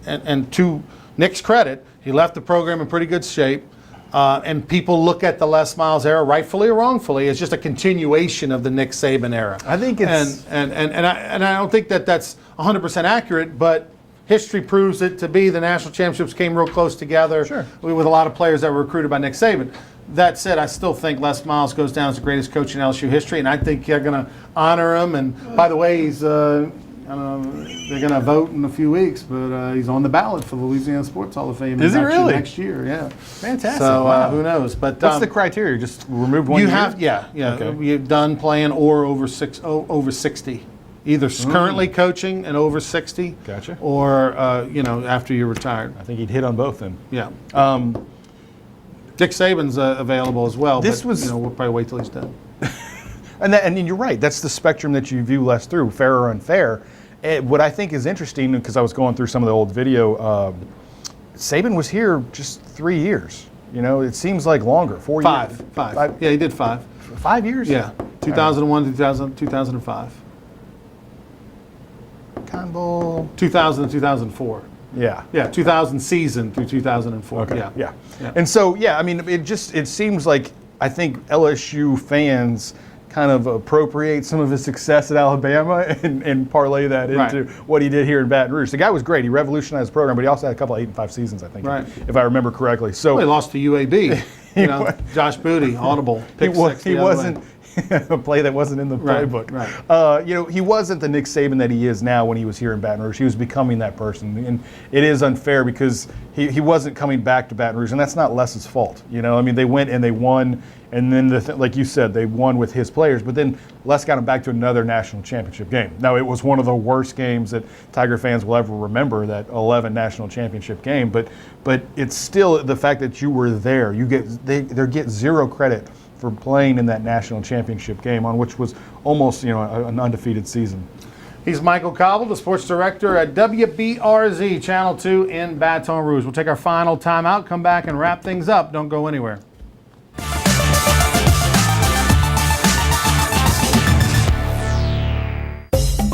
Speaker 1: and to Nick's credit, he left the program in pretty good shape. And people look at the Les Miles era, rightfully or wrongfully, as just a continuation of the Nick Saban era.
Speaker 7: I think it's
Speaker 1: and I don't think that that's 100% accurate, but history proves it to be. The national championships came real close together with a lot of players that were recruited by Nick Saban. That said, I still think Les Miles goes down as the greatest coach in LSU history, and I think they're going to honor him. And by the way, he's they're going to vote in a few weeks, but he's on the ballot for the Louisiana Sports Hall of Fame.
Speaker 7: Is he really?
Speaker 1: Next year, yeah.
Speaker 7: Fantastic.
Speaker 1: So
Speaker 7: Wow.
Speaker 1: who knows? But
Speaker 7: What's the criteria? Just remove one year? Okay.
Speaker 1: You've done playing or over 60. Either currently coaching and over 60,
Speaker 7: Gotcha.
Speaker 1: or after you're retired.
Speaker 7: I think he'd hit on both then.
Speaker 1: Yeah. Dick Saban's available as well.
Speaker 7: This
Speaker 1: but,
Speaker 7: was-
Speaker 1: we'll probably wait till he's done.
Speaker 7: And you're right. That's the spectrum that you view Les through, fair or unfair. What I think is interesting, because I was going through some of the old video, Saban was here just 3 years. It seems like longer, 4 years.
Speaker 1: Five. Yeah, he did 5.
Speaker 7: 5 years?
Speaker 1: Yeah. 2001, 2005.
Speaker 7: Cotton Bowl.
Speaker 1: 2000 to 2004.
Speaker 7: Yeah.
Speaker 1: Yeah, 2000 season through 2004.
Speaker 7: Okay.
Speaker 1: Yeah.
Speaker 7: Yeah. And so, I mean, it seems like I think LSU fans kind of appropriate some of his success at Alabama and parlay that into what he did here in Baton Rouge. The guy was great. He revolutionized the program, but he also had a couple of 8-5 seasons, I think, if I remember correctly. So
Speaker 1: Well, he lost to UAB. Josh Booty, audible. Pick six the
Speaker 7: he
Speaker 1: other way.
Speaker 7: wasn't a play that wasn't in the playbook.
Speaker 1: Right.
Speaker 7: He wasn't the Nick Saban that he is now when he was here in Baton Rouge. He was becoming that person, and it is unfair because he wasn't coming back to Baton Rouge, and that's not Les's fault. I mean, they went and they won, and then like you said, they won with his players, but then Les got him back to another national championship game. Now, it was one of the worst games that Tiger fans will ever remember, that 11 national championship game, but it's still the fact that you were there. They get zero credit for playing in that national championship game, on which was almost an undefeated season.
Speaker 1: He's Michael Cobble, the sports director at WBRZ Channel 2 in Baton Rouge. We'll take our final timeout, come back and wrap things up. Don't go anywhere.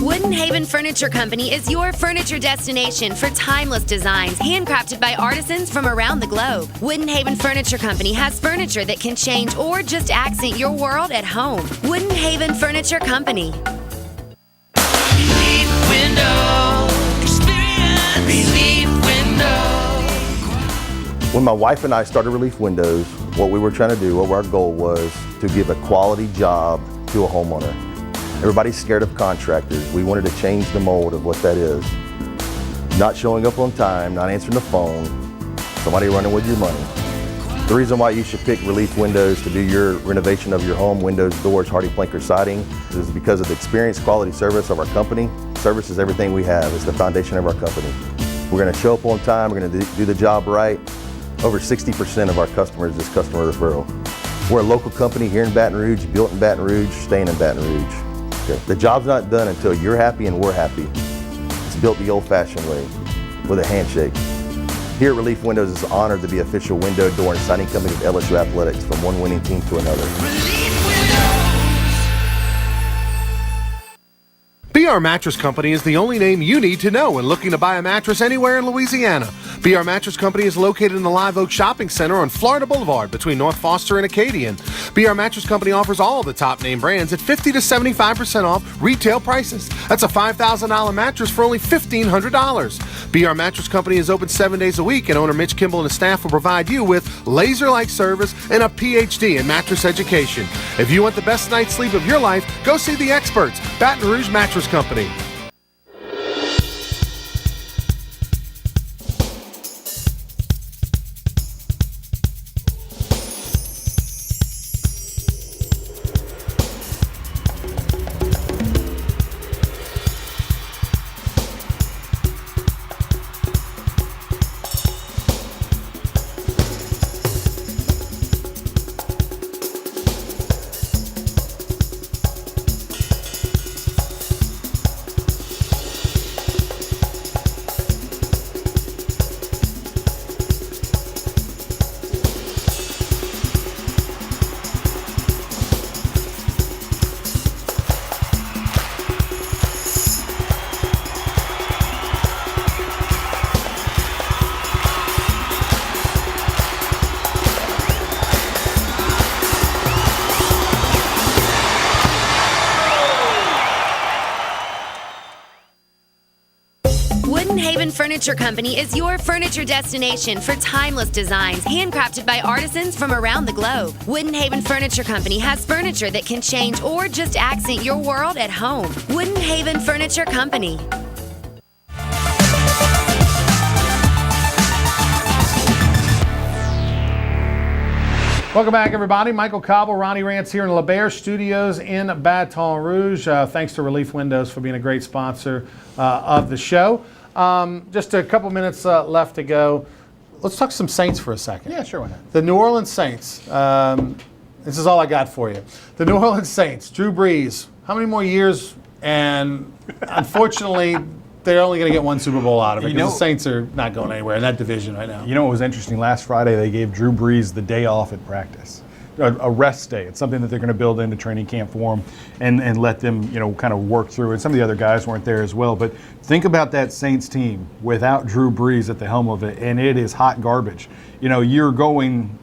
Speaker 5: Wooden Haven Furniture Company is your furniture destination for timeless designs handcrafted by artisans from around the globe. Wooden Haven Furniture Company has furniture that can change or just accent your world at home. Wooden Haven Furniture Company.
Speaker 6: Relief window. Experience Relief window.
Speaker 3: When my wife and I started Relief Windows, what we were trying to do, what our goal was to give a quality job to a homeowner. Everybody's scared of contractors. We wanted to change the mold of what that is. Not showing up on time, not answering the phone, somebody running with your money. The reason why you should pick Relief Windows to do your renovation of your home, windows, doors, Hardy Planker siding, is because of the experience, quality service of our company. Service is everything we have. It's the foundation of our company. We're going to show up on time. We're going to do the job right. Over 60% of our customers is customer referral. We're a local company here in Baton Rouge, built in Baton Rouge, staying in Baton Rouge. Okay. The job's not done until you're happy and we're happy. It's built the old-fashioned way, with a handshake. Here at Relief Windows, it's an honor to be official window, door, and siding company of LSU Athletics, from one winning team to another.
Speaker 6: Relief window.
Speaker 4: BR Mattress Company is the only name you need to know when looking to buy a mattress anywhere in Louisiana. BR Mattress Company is located in the Live Oak Shopping Center on Florida Boulevard between North Foster and Acadian. BR Mattress Company offers all the top name brands at 50 to 75% off retail prices. That's a $5,000 mattress for only $1,500. BR Mattress Company is open 7 days a week, and owner Mitch Kimball and his staff will provide you with laser-like service and a PhD in mattress education. If you want the best night's sleep of your life, go see the experts, Baton Rouge Mattress Company.
Speaker 5: Furniture Company is your furniture destination for timeless designs handcrafted by artisans from around the globe. Wooden Haven Furniture Company has furniture that can change or just accent your world at home. Wooden Haven Furniture Company.
Speaker 1: Welcome back, everybody. Michael Cobble, Ronnie Rance here in the LeBaire Studios in Baton Rouge. Thanks to Relief Windows for being a great sponsor of the show. Just a couple minutes left to go. Let's talk some Saints for a second.
Speaker 7: Yeah, sure, why not?
Speaker 1: The New Orleans Saints. This is all I got for you. The New Orleans Saints, Drew Brees. How many more years? And unfortunately, they're only going to get one Super Bowl out of it because the Saints are not going anywhere in that division right now.
Speaker 7: You know what was interesting? Last Friday, they gave Drew Brees the day off at practice, a rest day. It's something that they're going to build into training camp for him and let them, kind of work through it. Some of the other guys weren't there as well. But think about that Saints team without Drew Brees at the helm of it, and it is hot garbage. You're going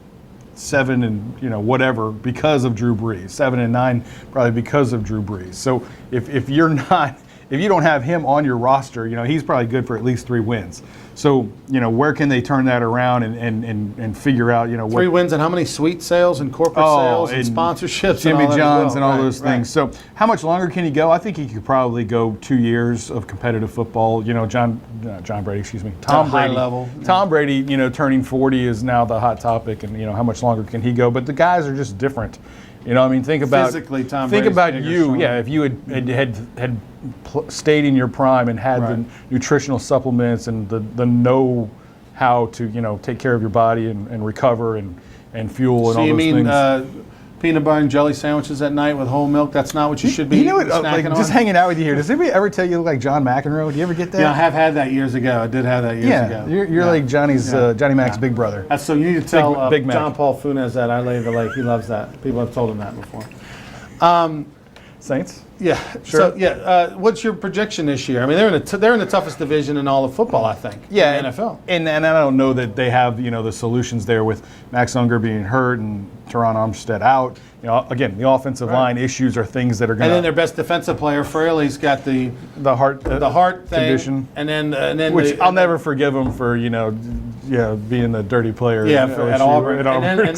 Speaker 7: 7 and whatever because of Drew Brees. 7 and 9 probably because of Drew Brees. So if you're not. If you don't have him on your roster, he's probably good for at least 3 wins. So, where can they turn that around and figure out,
Speaker 1: 3 wins and how many suite sales and corporate sales and sponsorships
Speaker 7: Jimmy
Speaker 1: and all
Speaker 7: John's
Speaker 1: that as well.
Speaker 7: and all those things. So how much longer can he go? I think he could probably go 2 years of competitive football. Tom
Speaker 1: high
Speaker 7: Brady.
Speaker 1: level.
Speaker 7: Tom Brady, turning 40 is now the hot topic, and how much longer can he go? But the guys are just different. Think about
Speaker 1: physically, Tom
Speaker 7: think
Speaker 1: Brady's
Speaker 7: about
Speaker 1: bigger,
Speaker 7: you.
Speaker 1: stronger.
Speaker 7: Yeah, if you had stayed in your prime and had the nutritional supplements and the know how to take care of your body and recover and fuel and
Speaker 1: So
Speaker 7: all
Speaker 1: you
Speaker 7: those
Speaker 1: mean
Speaker 7: things.
Speaker 1: peanut butter and jelly sandwiches at night with whole milk? That's not what you should be snacking on?
Speaker 7: Just hanging out with you here. Does anybody ever tell you look like John McEnroe? Do you ever get that?
Speaker 1: Yeah, I have had that years ago. I did have that years ago.
Speaker 7: You're like Johnny Mac's big brother.
Speaker 1: That's so you need to tell
Speaker 7: Big Mac.
Speaker 1: John Paul Funes that I lay the lake. He loves that. People have told him that before.
Speaker 7: Saints?
Speaker 1: Yeah.
Speaker 7: Sure.
Speaker 1: So what's your projection this year? I mean, they're in the toughest division in all of football, I think.
Speaker 7: Yeah,
Speaker 1: in the NFL.
Speaker 7: And I don't know that they have the solutions there with Max Unger being hurt and Teron Armstead out. Again, the offensive line issues are things that are going
Speaker 1: And
Speaker 7: to.
Speaker 1: then their best defensive player, Fraley's got the
Speaker 7: heart
Speaker 1: heart thing,
Speaker 7: condition,
Speaker 1: and then
Speaker 7: which I'll never forgive him for being the dirty player.
Speaker 1: Yeah,
Speaker 7: at
Speaker 1: at
Speaker 7: LSU,
Speaker 1: Auburn.
Speaker 7: at Auburn.
Speaker 1: And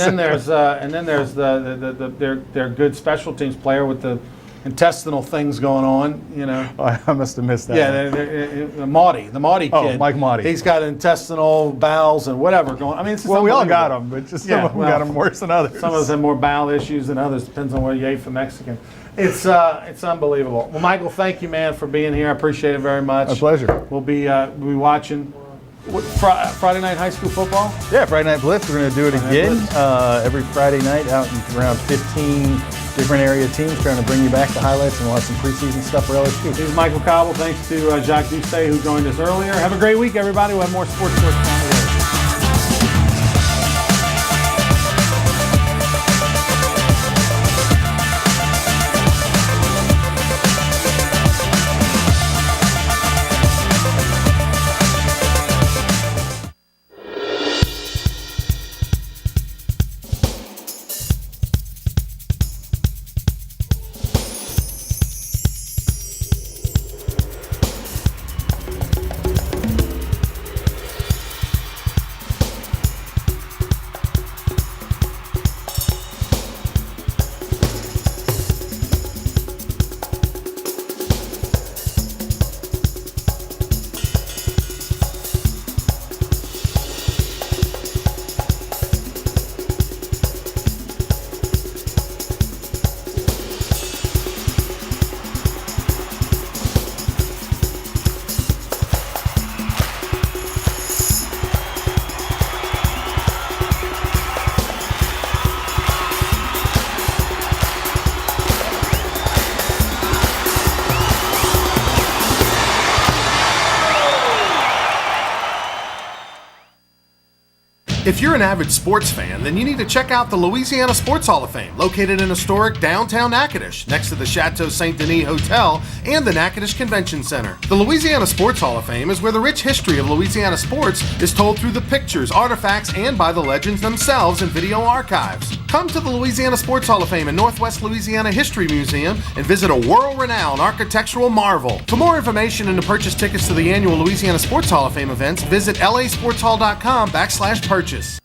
Speaker 1: then there's their good special teams player with the intestinal things going on.
Speaker 7: I must have missed that.
Speaker 1: Yeah, the Maudie kid.
Speaker 7: Oh, Mike Maudie.
Speaker 1: He's got intestinal bowels and whatever going. I mean, it's just
Speaker 7: We all got
Speaker 1: unbelievable.
Speaker 7: them, but just some of them got them worse than others.
Speaker 1: Some of us have more bowel issues than others. Depends on where you ate from Mexican. It's unbelievable. Well, Michael, thank you, man, for being here. I appreciate it very much.
Speaker 7: A pleasure.
Speaker 1: We'll be watching Friday night high school football.
Speaker 7: Yeah, Friday Night Blitz. We're going to do it again every Friday night out in around 15 different area teams, trying to bring you back the highlights, and we'll have some preseason stuff for LSU.
Speaker 1: This is Michael Cobble. Thanks to Jacques Doucet, who joined us earlier. Have a great week, everybody. We'll have more sports down the road.
Speaker 4: If you're an avid sports fan, then you need to check out the Louisiana Sports Hall of Fame, located in historic downtown Natchitoches, next to the Chateau St. Denis Hotel and the Natchitoches Convention Center. The Louisiana Sports Hall of Fame is where the rich history of Louisiana sports is told through the pictures, artifacts, and by the legends themselves in video archives. Come to the Louisiana Sports Hall of Fame and Northwest Louisiana History Museum and visit a world-renowned architectural marvel. For more information and to purchase tickets to the annual Louisiana Sports Hall of Fame events, visit lasportshall.com/purchase.